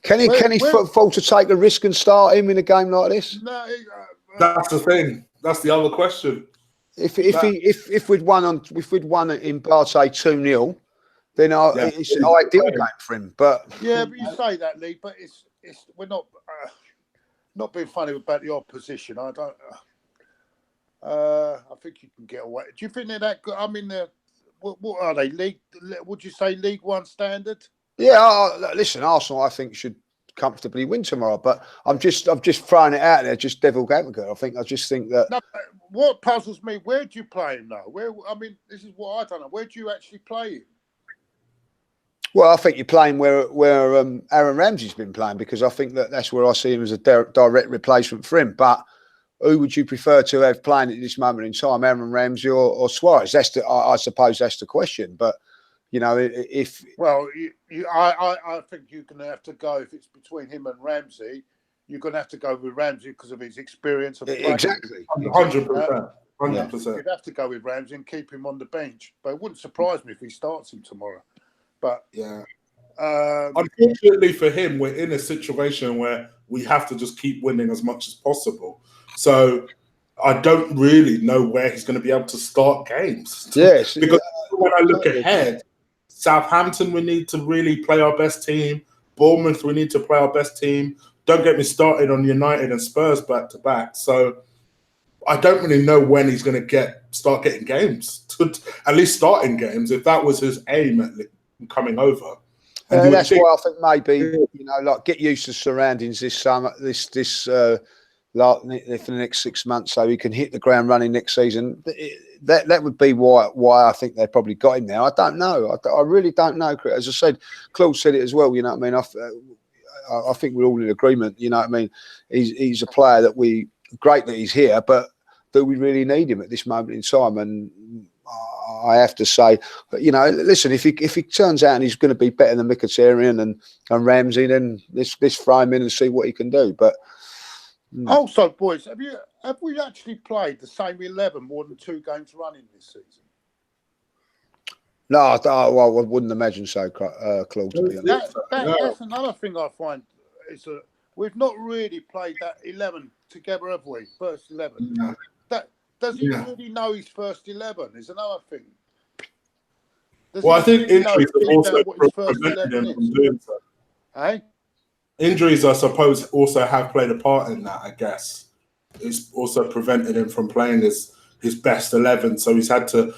Speaker 3: Can he afford to take the risk and start him in a game like this?
Speaker 2: No,
Speaker 1: that's the thing. That's the other question.
Speaker 3: If we'd won in BATE 2-0, then it's an ideal game for him. But
Speaker 2: yeah, but you say that, Lee. But it's we're not being funny about the opposition. I don't. I think you can get away. Do you think they're that good? I mean, what are they? League? Would you say League One standard?
Speaker 3: Yeah, listen, Arsenal, I think, should comfortably win tomorrow. But I'm just throwing it out there, just devil advocate. I just think that.
Speaker 2: No, what puzzles me, where do you play him though? This is what I don't know. Where do you actually play him?
Speaker 3: Well, I think you're playing where Aaron Ramsey's been playing, because I think that's where I see him as a direct replacement for him. But who would you prefer to have playing at this moment in time, Aaron Ramsey or Suarez? I suppose that's the question. But you know, I think you're going to have to go, if it's between him and Ramsey, you're going to have to go with Ramsey because of his experience. Exactly.
Speaker 1: 100%. 100%.
Speaker 2: You'd have to go with Ramsey and keep him on the bench. But it wouldn't surprise me if he starts him tomorrow. But
Speaker 1: yeah, unfortunately for him, we're in a situation where we have to just keep winning as much as possible. So I don't really know where he's going to be able to start games.
Speaker 3: Yes,
Speaker 1: because when I look ahead, Southampton, we need to really play our best team. Bournemouth, we need to play our best team. Don't get me started on United and Spurs back to back. So I don't really know when he's going to start getting games, at least starting games, if that was his aim at coming over. And
Speaker 3: that's why I think maybe, you know, like, get used to surroundings this summer, for the next 6 months, so he can hit the ground running next season. That would be why I think they probably got him now. I don't know. I really don't know. As I said, Claude said it as well. You know what I mean? I think we're all in agreement. You know what I mean? He's a player that great that he's here, but do we really need him at this moment in time? And I have to say, you know, listen, if he turns out and he's going to be better than Mkhitaryan and Ramsey, then let's throw him in and see what he can do. But
Speaker 2: also, boys, have we actually played the same 11 more than 2 games running this season?
Speaker 3: No, I wouldn't imagine so, Claude. To be honest,
Speaker 2: that's another thing I find is we've not really played that 11 together, have we? First 11.
Speaker 1: No.
Speaker 2: Does he really know his first 11? Is another thing.
Speaker 1: I think injuries have also prevented him from doing so.
Speaker 2: Hey?
Speaker 1: Injuries, I suppose, also have played a part in that, I guess. It's also prevented him from playing his best 11, so he's had to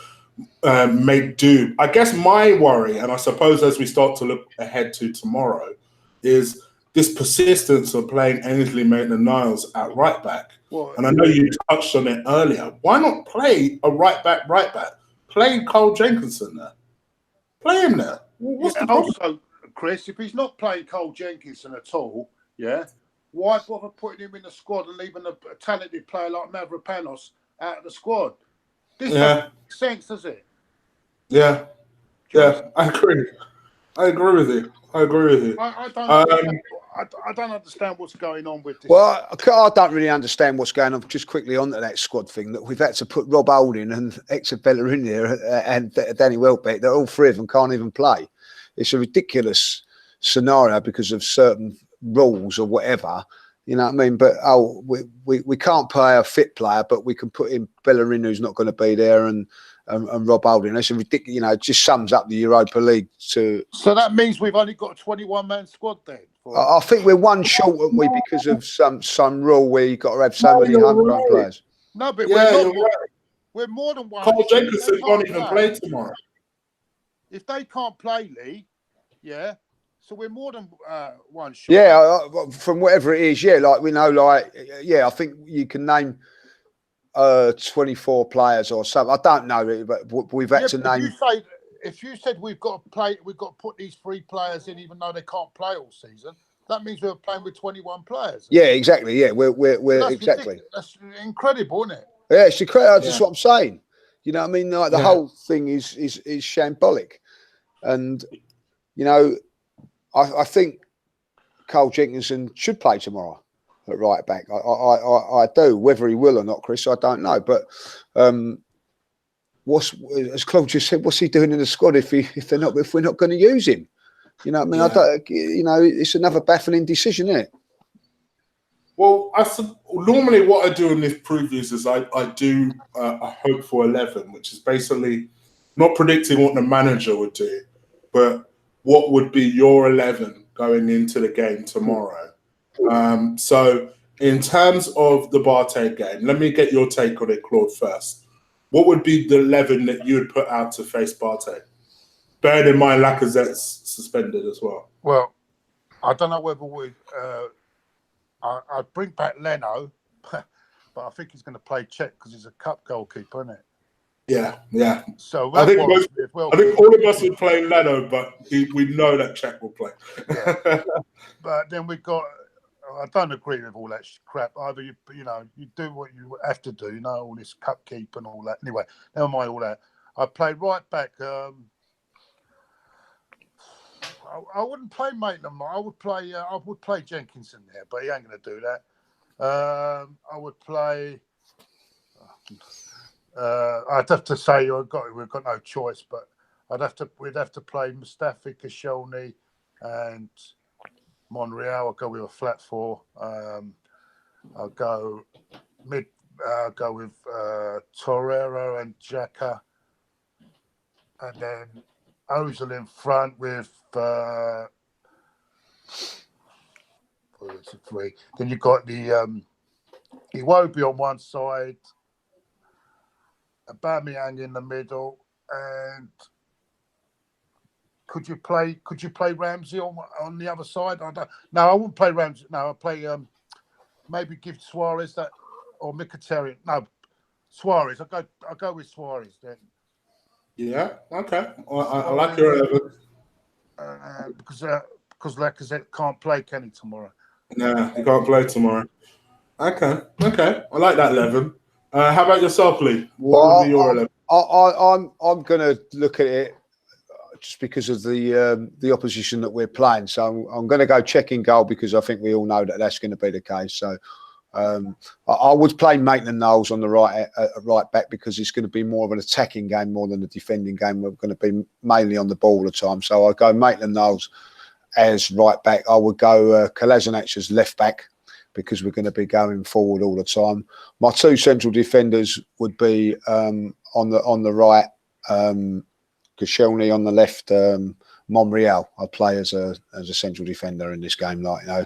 Speaker 1: make do. I guess my worry, and I suppose as we start to look ahead to tomorrow, is this persistence of playing Ainsley Maitland-Niles at right back.
Speaker 2: Well,
Speaker 1: and I know you touched on it earlier. Why not play a right back? Play Cole Jenkinson there. Play him there. What's the problem?
Speaker 2: Also, Chris, if he's not playing Cole Jenkinson at all, why bother putting him in the squad and leaving a talented player like Mavropanos out of the squad? This doesn't make sense, does it?
Speaker 1: Yeah, I agree. I agree with you.
Speaker 2: I don't understand what's going on with this.
Speaker 3: Well, I don't really understand what's going on. Just quickly onto that squad thing, that we've had to put Rob Holding and Hector Bellerin there and Danny Welbeck, that all three of them can't even play. It's a ridiculous scenario because of certain rules or whatever. You know what I mean? But we can't play a fit player, but we can put in Bellerin, who's not going to be there, and Rob Holding. It's a ridiculous. You know, it just sums up the Europa League to.
Speaker 2: So that means we've only got a 21-man squad then.
Speaker 3: I think we're one short, aren't we, because of some rule where you've got to have so many homegrown players.
Speaker 2: No, but we're more than one.
Speaker 1: Cole Jenkinson can't even play tomorrow.
Speaker 2: If they can't play, Lee, so we're more than one short.
Speaker 3: Yeah, from whatever it is, like we know, I think you can name 24 players or something. I don't know, but we've had to name.
Speaker 2: If you said we've got to put these 3 players in, even though they can't play all season, that means we're playing with 21 players.
Speaker 3: Yeah, exactly. Yeah, we're exactly.
Speaker 2: That's incredible, isn't it?
Speaker 3: Yeah, it's incredible. That's what I'm saying. You know what I mean? Like the whole thing is shambolic, and you know, I think Cole Jenkinson should play tomorrow at right back. I do. Whether he will or not, Chris, I don't know. But as Claude just said, what's he doing in the squad if we're not going to use him? You know what I mean? It's another baffling decision, isn't it?
Speaker 1: Well, normally what I do in these previews is I do a hope for 11, which is basically not predicting what the manager would do, but what would be your 11 going into the game tomorrow. So in terms of the BATE game, let me get your take on it, Claude, first. What would be the 11 that you would put out to face BATE? Bearing in mind Lacazette's suspended as well.
Speaker 2: Well, I don't know whether I'd bring back Leno, but I think he's going to play Czech because he's a cup goalkeeper, isn't it?
Speaker 1: Yeah.
Speaker 2: So
Speaker 1: I think all of us would play Leno, but we know that Czech will play.
Speaker 2: But then we've got. I don't agree with all that crap. Either you do what you have to do, all this cup keep and all that. Anyway, never mind all that. I play right back. I wouldn't play Maitland. I would play Jenkinson there, but he ain't going to do that. I would play. I'd have to say we've got no choice, but we'd have to play Mustafi, Koscielny, and Monreal. I'll go with a flat 4. I'll go with Torreira and Xhaka, and then Ozil in front with 3. Then you've got the Iwobi on one side, Aubameyang in the middle, and could you play Ramsey on the other side? I wouldn't play Ramsey. No, I'll play maybe give Suarez that, or Mkhitaryan. No, Suarez. I'll go with Suarez then.
Speaker 1: Yeah. Okay. I like your 11.
Speaker 2: Because Lacazette can't play, can he, tomorrow?
Speaker 1: No, he can't play tomorrow. Okay. I like that 11. How about yourself, Lee? What would be your 11?
Speaker 3: I'm going to look at it just because of the opposition that we're playing. So I'm going to go Czech in goal because I think we all know that that's going to be the case. So I would play Maitland-Niles on the right back because it's going to be more of an attacking game more than a defending game. We're going to be mainly on the ball all the time. So I'll go Maitland-Niles as right back. I would go Kolasinac as left back because we're going to be going forward all the time. My 2 central defenders would be on the right, Koscielny, on the left, Monreal. I'd play as a central defender in this game. I'd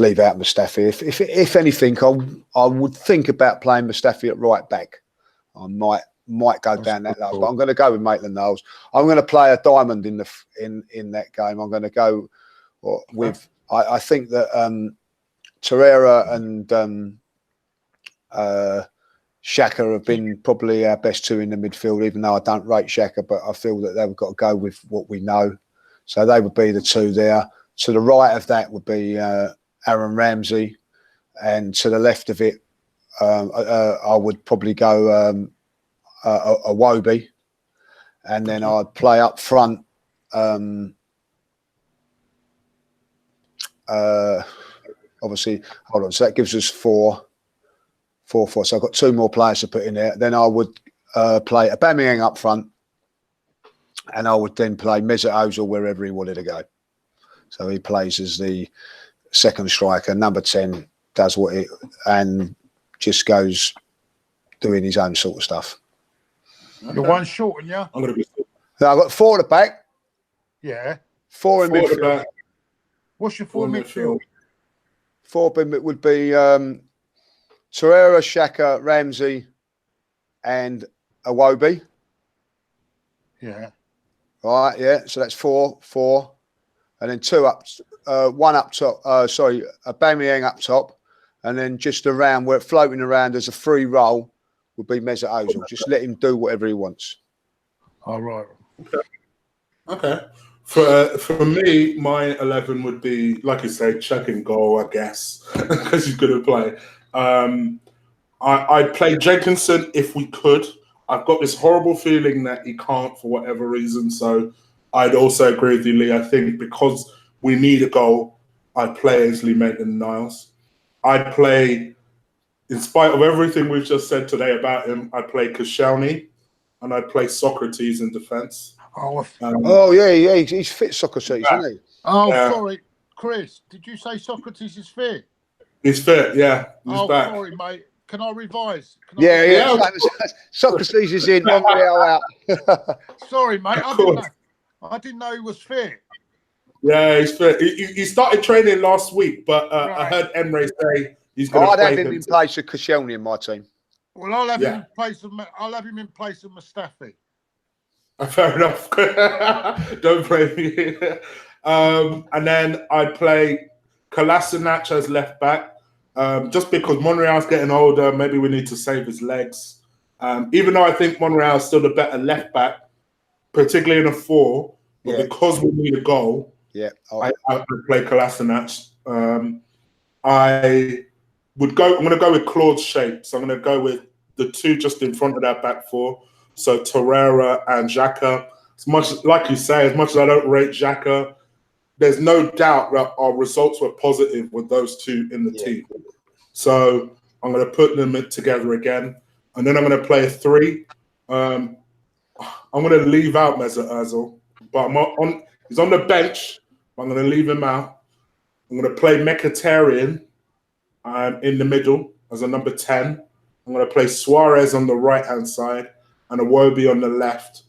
Speaker 3: leave out Mustafi. If anything, I would think about playing Mustafi at right back. I might might go down that low. But I'm going to go with Maitland-Niles. I'm going to play a diamond in that game. I'm going to go with. I think that Torreira and Xhaka have been probably our best two in the midfield, even though I don't rate Xhaka, but I feel that they've got to go with what we know. So they would be the two there. To the right of that would be Aaron Ramsey, and to the left of it, I would probably go a Wobie, and then I'd play up front. Obviously, hold on. So that gives us 4. So I've got 2 more players to put in there. Then I would play Aubameyang up front, and I would then play Mesut Ozil wherever he wanted to go. So he plays as the second striker, number 10, does what it and just goes doing his own sort of stuff.
Speaker 2: Okay. You're one short, and yeah.
Speaker 1: I'm gonna be.
Speaker 3: So I've got 4 at the back.
Speaker 2: Yeah.
Speaker 3: 4 in midfield.
Speaker 2: What's your 4 midfield?
Speaker 3: 4 would be Torreira, Xhaka, Ramsey, and Iwobi.
Speaker 2: Yeah.
Speaker 3: Right, yeah. So that's 4, and then 2 up, 1 up top. Aubameyang up top, and then just around where floating around as a free roll would be Mesut Ozil. Just let him do whatever he wants.
Speaker 2: All right.
Speaker 1: Okay. For me, my 11 would be, like you say, check and goal, I guess, because he's going to play. I'd play Jenkinson if we could. I've got this horrible feeling that he can't for whatever reason. So I'd also agree with you, Lee. I think because we need a goal, I'd play Ainsley Maitland-Niles. I'd play, in spite of everything we've just said today about him, I'd play Koscielny, and I'd play Socrates in defence.
Speaker 3: Yeah, he's fit, Socrates, isn't he?
Speaker 2: Sorry, Chris. Did you say Socrates is fit?
Speaker 1: He's fit, yeah. He's back.
Speaker 2: Sorry, mate. Can I revise?
Speaker 3: Socrates is in, Monreal out.
Speaker 2: Sorry, mate. I didn't know he was fit.
Speaker 1: Yeah, he's fit. He started training last week, but I heard Emre say he's going to play him.
Speaker 3: I'd have him in place of Koscielny in my team.
Speaker 2: Well, I'll have him in place of. I'll have him in place of Mustafi.
Speaker 1: Fair enough. Don't blame me. And then I'd play Kolasinac as left back, just because Monreal's getting older. Maybe we need to save his legs. Even though I think Monreal's still the better left back, particularly in a 4, but because we need a goal, I would play Kolasinac. I'm going to go with Claude's shape. So I'm going to go with the 2 just in front of that back 4. So Torreira and Xhaka. As much, like you say, as much as I don't rate Xhaka, there's no doubt that our results were positive with those 2 in the team. So I'm going to put them together again. And then I'm going to play a 3. I'm going to leave out Mesut Ozil, but he's on the bench. I'm going to leave him out. I'm going to play Mkhitaryan in the middle as a number 10. I'm going to play Suarez on the right-hand side and Iwobi on the left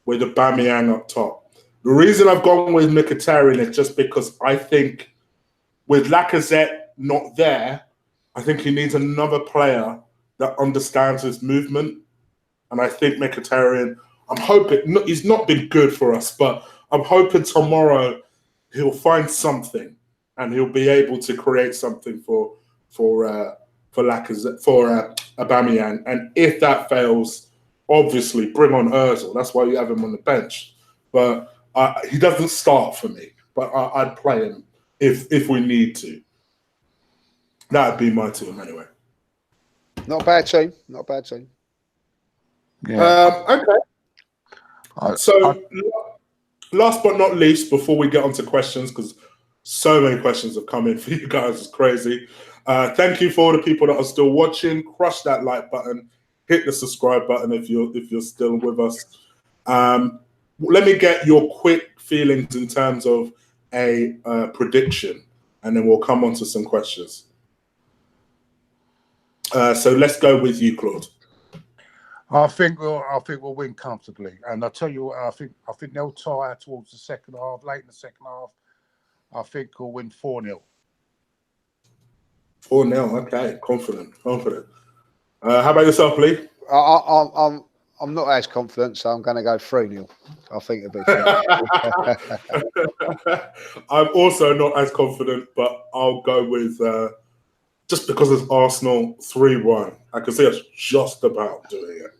Speaker 1: with Aubameyang up top. The reason I've gone with Mkhitaryan is just because I think with Lacazette not there, I think he needs another player that understands his movement. And I think Mkhitaryan, I'm hoping, he's not been good for us, but I'm hoping tomorrow he'll find something and he'll be able to create something for Lacazette, for Aubameyang. And if that fails, obviously bring on Ozil. That's why you have him on the bench. But he doesn't start for me. But I'd play him if we need to. That'd be my team anyway.
Speaker 3: Not a bad team. Not a bad team.
Speaker 1: Yeah. Okay. So, last but not least, before we get on to questions, because so many questions have come in for you guys, it's crazy. Thank you for all the people that are still watching. Crush that like button, hit the subscribe button if you're still with us. Let me get your quick feelings in terms of a prediction, and then we'll come on to some questions. So let's go with you, Claude.
Speaker 2: I think we'll win comfortably, and I'll tell you what, I think they'll tire towards the second half, late in the second half. I think we'll win 4-0.
Speaker 1: 4-0, okay, confident. How about yourself, Lee?
Speaker 3: I'm not as confident, so I'm going to go 3-0. I think it'll be.
Speaker 1: I'm also not as confident, but I'll go with just because it's Arsenal 3-1. I can see us just about doing it,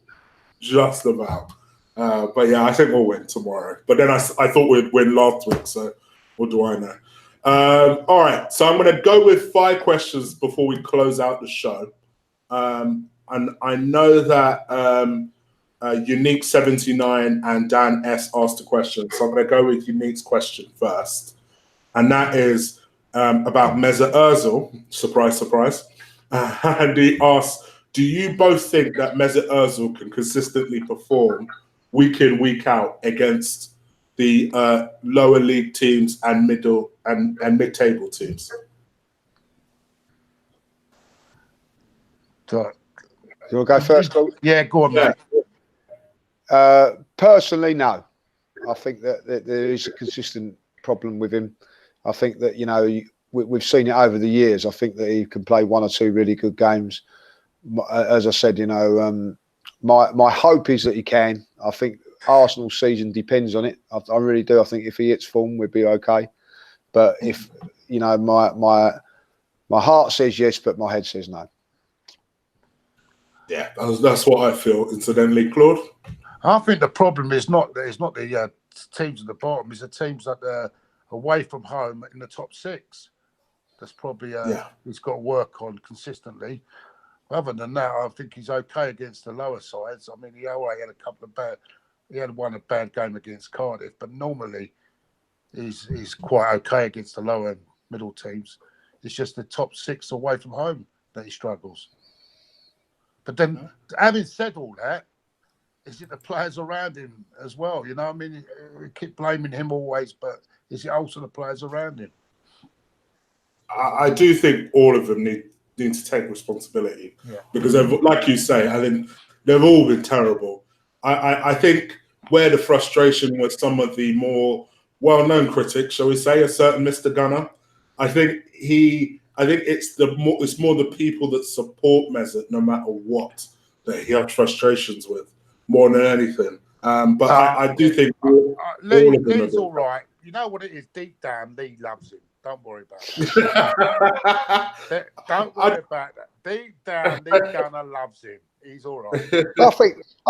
Speaker 1: just about. But yeah, I think we'll win tomorrow. But then I thought we'd win last week, so what do I know? All right, so I'm going to go with 5 questions before we close out the show. And I know that Unique 79 and Dan S asked a question, so I'm going to go with Unique's question first, and that is about Mesut Ozil. Surprise, surprise. And he asks, do you both think that Mesut Ozil can consistently perform week in, week out against the lower league teams and middle and mid-table teams?
Speaker 3: Do you want to go first, Claude?
Speaker 2: Yeah, go on, mate.
Speaker 3: Personally, no. I think that there is a consistent problem with him. I think that, you know, we've seen it over the years. I think that he can play 1 or 2 really good games. As I said, you know, my hope is that he can. I think Arsenal's season depends on it. I really do. I think if he hits form, we'll be okay. But if, you know, my heart says yes, but my head says no.
Speaker 1: Yeah, that's what I feel. Incidentally, Claude?
Speaker 2: I think the problem is not the teams at the bottom, it's the teams that are away from home in the top 6. That's probably he's got to work on consistently. Other than that, I think he's okay against the lower sides. I mean, he had one bad game against Cardiff, but normally he's quite okay against the lower and middle teams. It's just the top 6 away from home that he struggles. But then, having said all that, is it the players around him as well? You know, I mean, we keep blaming him always, but is it also the players around him?
Speaker 1: I do think all of them need to take responsibility because, like you say, I think they've all been terrible. I think where the frustration with some of the more well-known critics, shall we say, a certain Mr. Gunner, I think it's more the people that support Mesut, no matter what, that he has frustrations with more than anything. But I do think all of them
Speaker 2: Lee's all right. You know what it is? Deep down, Lee loves him. Don't worry about that. Don't worry about that. Deep down, Lee Gunner loves him. He's all right.
Speaker 3: I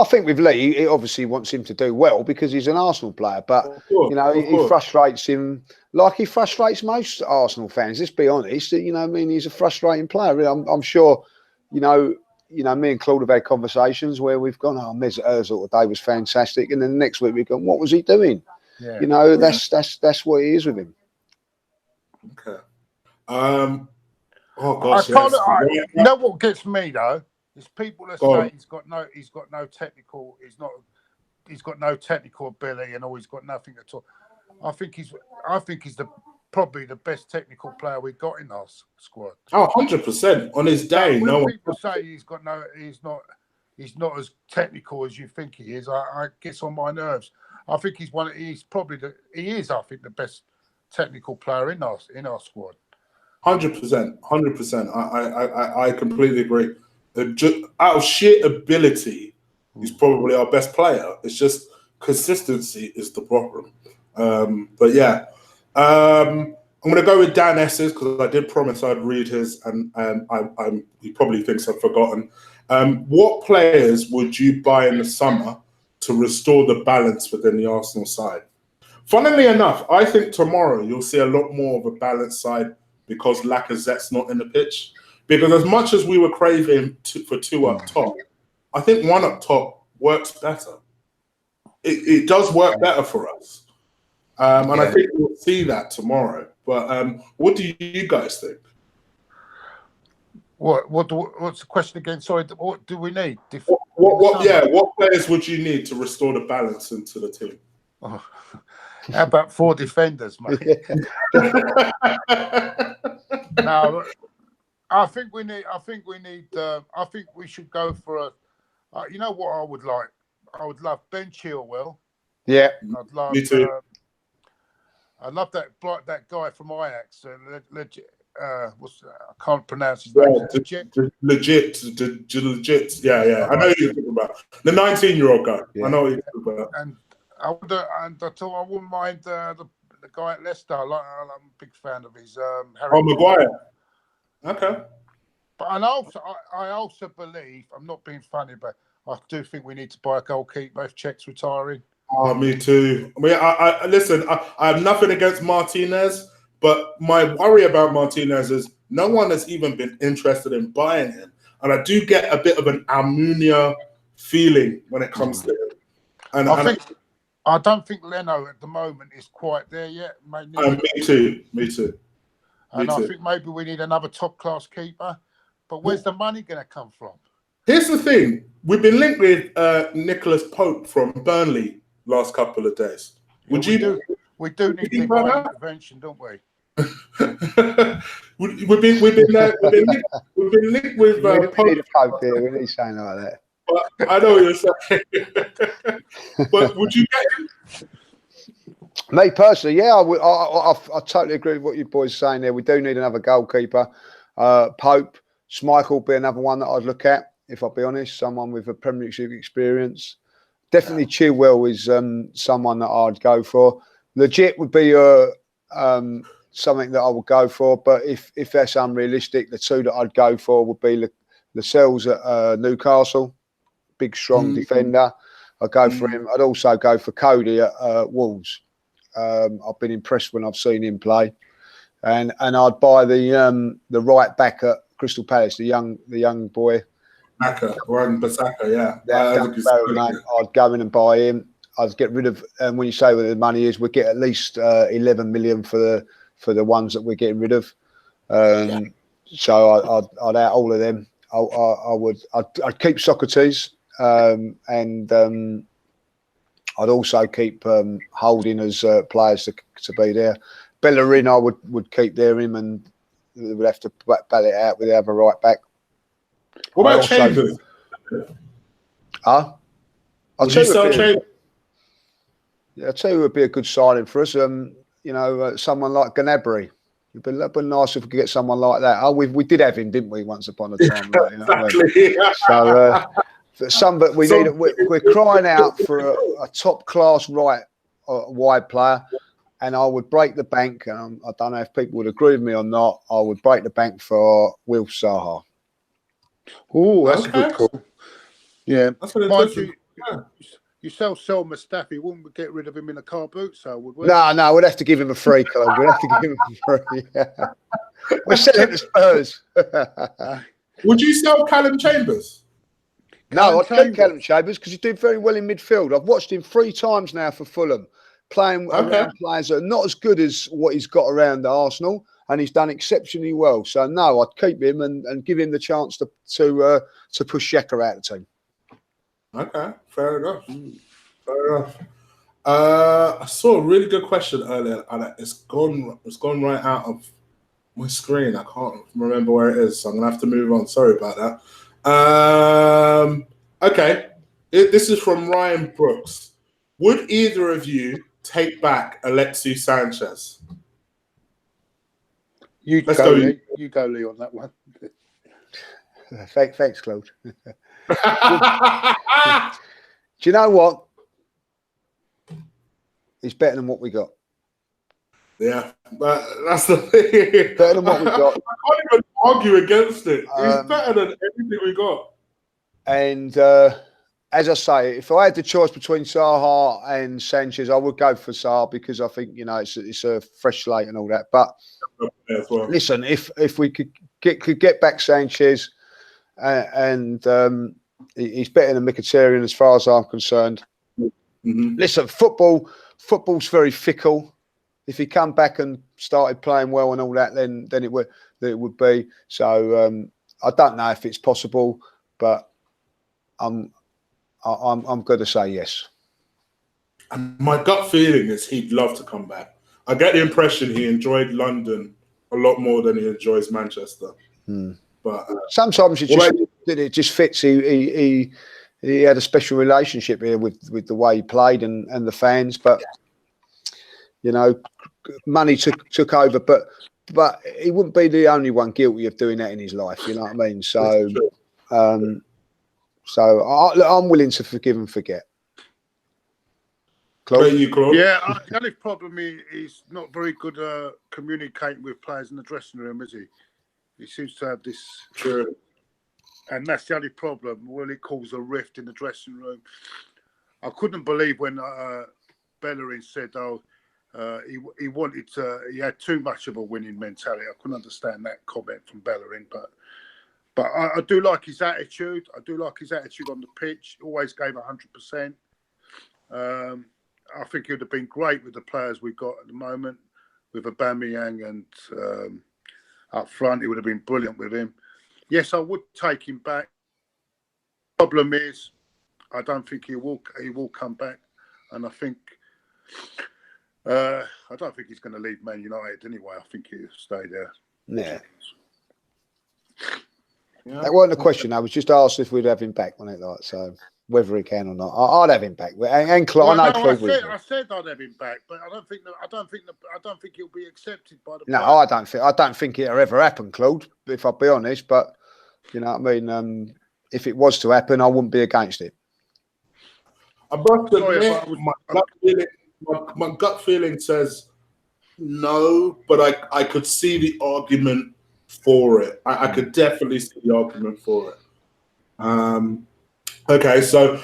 Speaker 3: think with Lee, he obviously wants him to do well because he's an Arsenal player. But
Speaker 1: course,
Speaker 3: you know, he frustrates him like he frustrates most Arsenal fans. Let's be honest. You know, I mean, he's a frustrating player. I'm sure. You know, me and Claude have had conversations where we've gone, "Oh, Mesut Ozil today was fantastic," and then the next week we've gone, "What was he doing?" Yeah. You know, that's what it is with him.
Speaker 1: Okay. Oh gosh.
Speaker 2: You know what gets me though? Is people that say he's got no technical ability and he's got nothing at all. I think he's probably the best technical player we've got in our squad.
Speaker 1: Oh, 100% on his day.
Speaker 2: When people say he's not as technical as you think he is, I gets on my nerves. I think he is the best technical player in our squad.
Speaker 1: 100%. I completely agree. Out of sheer ability, he's probably our best player. It's just consistency is the problem. But yeah, I'm going to go with Dan S's because I did promise I'd read his, and he probably thinks I've forgotten. What players would you buy in the summer to restore the balance within the Arsenal side? Funnily enough, I think tomorrow you'll see a lot more of a balanced side because Lacazette's not in the pitch. Because as much as we were craving for 2 up top, I think 1 up top works better. It does work better for us. And I think we'll see that tomorrow. But what do you guys think?
Speaker 2: What's the question again? Sorry, what do we need?
Speaker 1: What players would you need to restore the balance into the team?
Speaker 2: Oh, how about 4 defenders, mate? No, I think we should go for a. You know what I would like? I would love Ben Chilwell.
Speaker 3: Yeah,
Speaker 2: I'd love.
Speaker 1: Me too.
Speaker 2: I love that guy from Ajax. I can't pronounce his name.
Speaker 1: Legit. Yeah. I know who you're talking about. The 19-year-old guy.
Speaker 3: Yeah.
Speaker 1: I know who you're talking about.
Speaker 2: And I wouldn't mind the guy at Leicester. I'm a big fan of his. Harry
Speaker 1: Maguire. Okay.
Speaker 2: But I also believe, I'm not being funny, but I do think we need to buy a goalkeeper if Czech's retiring.
Speaker 1: Oh, me too. I mean, I listen. I have nothing against Martinez, but my worry about Martinez is no one has even been interested in buying him, and I do get a bit of an Almunia feeling when it comes to him. And
Speaker 2: I don't think Leno at the moment is quite there yet.
Speaker 1: Me too.
Speaker 2: And I think maybe we need another top-class keeper. But where's the money going to come from?
Speaker 1: Here's the thing. We've been linked with Nicholas Pope from Burnley last couple of days.
Speaker 2: We do need divine intervention, don't we?
Speaker 1: we've been linked with
Speaker 3: Pope. We need a Pope here. We need something like that.
Speaker 1: But I know what you're saying. But would you get him?
Speaker 3: Me personally, yeah, I totally agree with what you boys are saying there. We do need another goalkeeper. Pope, Schmeichel would be another one that I'd look at, if I'll be honest. Someone with a Premier League experience. Definitely Chilwell is someone that I'd go for. Legit would be something that I would go for. But if that's unrealistic, the two that I'd go for would be Lascelles at Newcastle. Big, strong defender. I'd go for him. I'd also go for Cody at Wolves. I've been impressed when I've seen him play, and I'd buy the right back at Crystal Palace, the young boy,
Speaker 1: Bissaka,
Speaker 3: I'd go in and buy him. I'd get rid of, and when you say where the money is, we get at least 11 million for the ones that we're getting rid of. So I'd out all of them. I'd keep Socrates, and I'd also keep Holding as players to be there. Bellerin, I would keep there him, and we'd have to battle it out with the other right back.
Speaker 1: What about Chambers?
Speaker 3: I'll
Speaker 1: tell you Chambers?
Speaker 3: Yeah, I'll tell you, it would be a good signing for us. Someone like Gnabry. It'd be nice if we could get someone like that. Oh, we did have him, didn't we, once upon a time? Right,
Speaker 1: Exactly.
Speaker 3: But we're crying out for a top class wide player, and I would break the bank. And I don't know if people would agree with me or not. I would break the bank for Will Zaha.
Speaker 2: Oh, that's a good call. Yeah,
Speaker 1: that's
Speaker 2: you sell Mustafi, wouldn't we get rid of him in a car boot? So would we?
Speaker 3: No, we'd have to give him a free, Claude. We'd have to give him a free. Yeah. We're selling to Spurs.
Speaker 1: Would you sell Callum Chambers?
Speaker 3: No, I'd keep Callum Chambers because he's doing very well in midfield. I've watched him 3 times now for Fulham, playing around players that are not as good as what he's got around Arsenal, and he's done exceptionally well. So no, I'd keep him and give him the chance to push Xhaka out of the team.
Speaker 1: Okay, fair enough. I saw a really good question earlier, and it's gone right out of my screen. I can't remember where it is, so I'm gonna have to move on. Sorry about that. Okay, this is from Ryan Brooks. Would either of you take back Alexis Sanchez?
Speaker 2: You go, Lee, on that one.
Speaker 3: Thanks, Claude. Do you know what? He's better than what we got.
Speaker 1: Yeah, but that's the thing.
Speaker 3: Better than what we got.
Speaker 1: I can't even argue against it. He's better than everything we got.
Speaker 3: And as I say, if I had the choice between Zaha and Sanchez, I would go for Zaha because I think it's a fresh slate and all that. But listen, if we could get back Sanchez and he's better than Mkhitaryan as far as I'm concerned.
Speaker 1: Mm-hmm.
Speaker 3: Listen, football's very fickle. If he come back and started playing well and all that, then it would be. So I don't know if it's possible, but I'm going to say yes.
Speaker 1: And my gut feeling is he'd love to come back. I get the impression he enjoyed London a lot more than he enjoys Manchester. But
Speaker 3: sometimes it just fits. He had a special relationship here with the way he played and the fans. But money took over. But but he wouldn't be the only one guilty of doing that in his life. You know what I mean? So, I'm willing to forgive and forget.
Speaker 1: Claude? You, Claude?
Speaker 2: Yeah, the only problem he's not very good communicating with players in the dressing room, is he? He seems to have this.
Speaker 1: True.
Speaker 2: And that's the only problem. Will it cause a rift in the dressing room? I couldn't believe when Bellerin said, he wanted to. He had too much of a winning mentality. I couldn't understand that comment from Bellerin, but I do like his attitude. I do like his attitude on the pitch. Always gave 100%. I think it would have been great with the players we've got at the moment, with Aubameyang and up front. It would have been brilliant with him. Yes, I would take him back. Problem is, I don't think he will come back, and I don't think he's going to leave Man United anyway. I think he'll stay there.
Speaker 3: Yeah. That wasn't a question. I was just asked if we'd have him back on it, like so. Whether he can or not, I'd have him back. And Claude, I said
Speaker 2: I'd have him back, but I don't think he'll be accepted by the.
Speaker 3: No, I don't think it'll ever happen, Claude. If I'll be honest, but you know what I mean. If it was to happen, I wouldn't be against it.
Speaker 1: I must admit, my gut feeling says no, but I could see the argument for it. I could definitely see the argument for it. Okay, so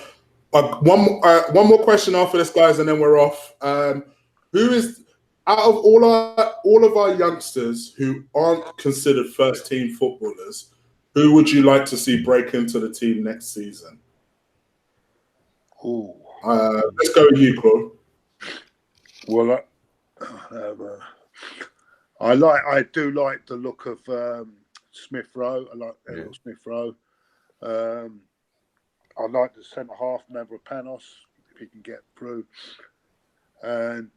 Speaker 1: one more question after this, guys, and then we're off. Who is, out of all of our youngsters who aren't considered first team footballers, who would you like to see break into the team next season? Let's go with you, Claude.
Speaker 2: Well, I do like the look of Smith Rowe. I like Smith Rowe. I like the centre half, Mavropanos, if he can get through, and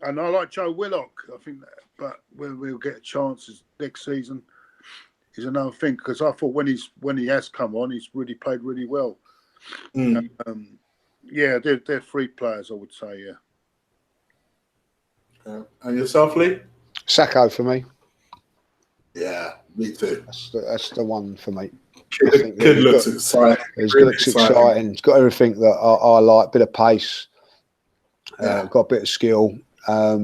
Speaker 2: I like Joe Willock. I think, but we'll get chances next season is another thing, because I thought when he has come on, he's really played really well. Yeah, they're three players, I would say. Yeah.
Speaker 1: And yourself, Lee?
Speaker 3: Sacco for me.
Speaker 1: Yeah, me too.
Speaker 3: That's the one for me.
Speaker 1: Kid looks exciting.
Speaker 3: He looks exciting. He's got everything that I like. Bit of pace. Got a bit of skill. I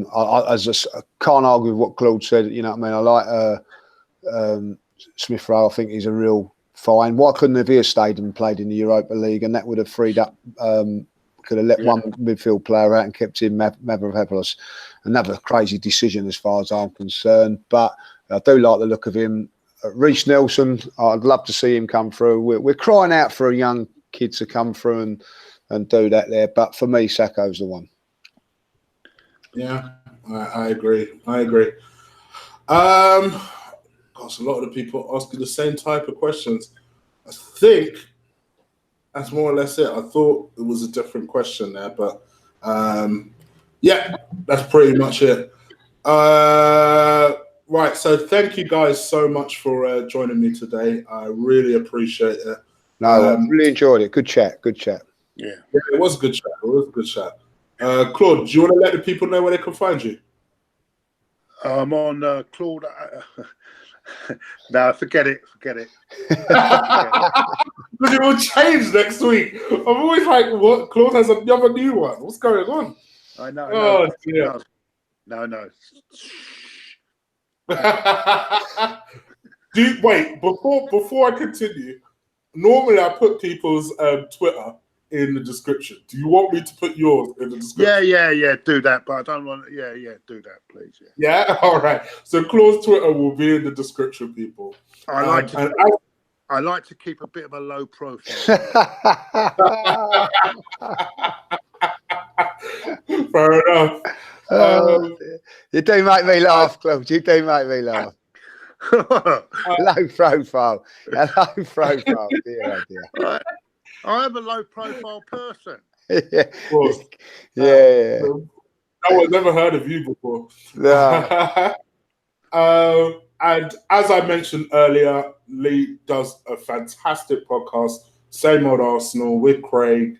Speaker 3: can't argue with what Claude said. You know what I mean? I like Smith Rowe. I think he's a real fine. Why couldn't have he stayed and played in the Europa League? And that would have freed up. Could have let one midfield player out and kept in Mavropanos. Another crazy decision as far as I'm concerned. But I do like the look of him. Reece Nelson, I'd love to see him come through. We're crying out for a young kid to come through and do that there. But for me, Sacco's the one.
Speaker 1: Yeah, I agree. Gosh, a lot of the people asking the same type of questions. I think that's more or less it. I thought it was a different question there, but yeah, that's pretty much it. Right, so thank you guys so much for joining me today. I really appreciate it.
Speaker 3: No, I really enjoyed it. Good chat.
Speaker 2: Yeah,
Speaker 1: it was a good chat. Claude, do you want to let the people know where they can find you?
Speaker 2: I'm on Claude. No, forget it.
Speaker 1: Because it will change next week. I'm always like, what? Claude has another new one. What's going on?
Speaker 2: I know.
Speaker 1: Oh, dear.
Speaker 2: No.
Speaker 1: Wait, before I continue, normally I put people's Twitter in the description. Do you want me to put yours in the description?
Speaker 2: Yeah. Do that, but I don't want. Yeah. Do that, please.
Speaker 1: Yeah. All right. So Claude's Twitter will be in the description, people.
Speaker 2: I like to keep a bit of a low profile.
Speaker 1: Fair enough.
Speaker 3: You do make me laugh, Claude. You do make me laugh. Low profile. Dear, oh dear.
Speaker 2: I am a low profile person.
Speaker 3: Yeah.
Speaker 1: No one's never heard of you before.
Speaker 3: No.
Speaker 1: And as I mentioned earlier, Lee does a fantastic podcast, Same Old Arsenal, with Craig.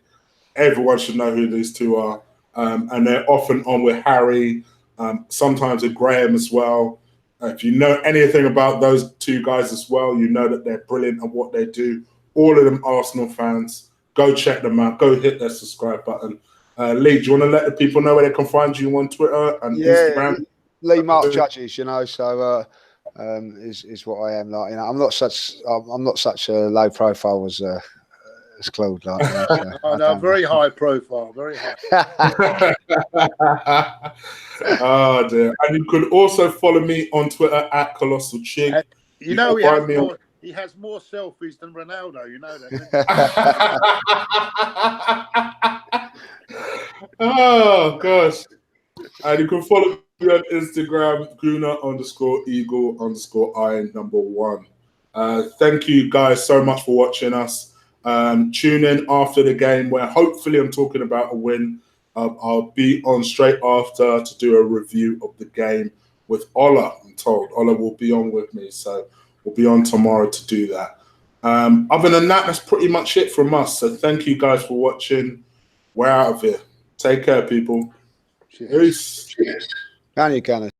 Speaker 1: Everyone should know who these two are. And they're often on with Harry, sometimes with Graham as well. If you know anything about those two guys as well, you know that they're brilliant at what they do. All of them Arsenal fans. Go check them out. Go hit that subscribe button. Lee, do you want to let the people know where they can find you on Twitter and Instagram?
Speaker 3: Lee Mark Judges, you know, so is what I am like. You know, I'm not such a low profile as Claude, like. You know, so
Speaker 2: oh no, very high profile, very high.
Speaker 1: Oh dear! And you could also follow me on Twitter at Colossal Chig.
Speaker 2: You know, he has more selfies than Ronaldo. You know that.
Speaker 1: Oh gosh! And you can follow me on Instagram, Gooner_Eagle_I1. Thank you guys so much for watching us. Tune in after the game where hopefully I'm talking about a win. I'll be on straight after to do a review of the game with Ola. I'm told Ola will be on with me, so we'll be on tomorrow to do that. Other than that, that's pretty much it from us. So thank you guys for watching. We're out of here. Take care, people.
Speaker 2: Cheers.
Speaker 1: Peace.
Speaker 3: Can you,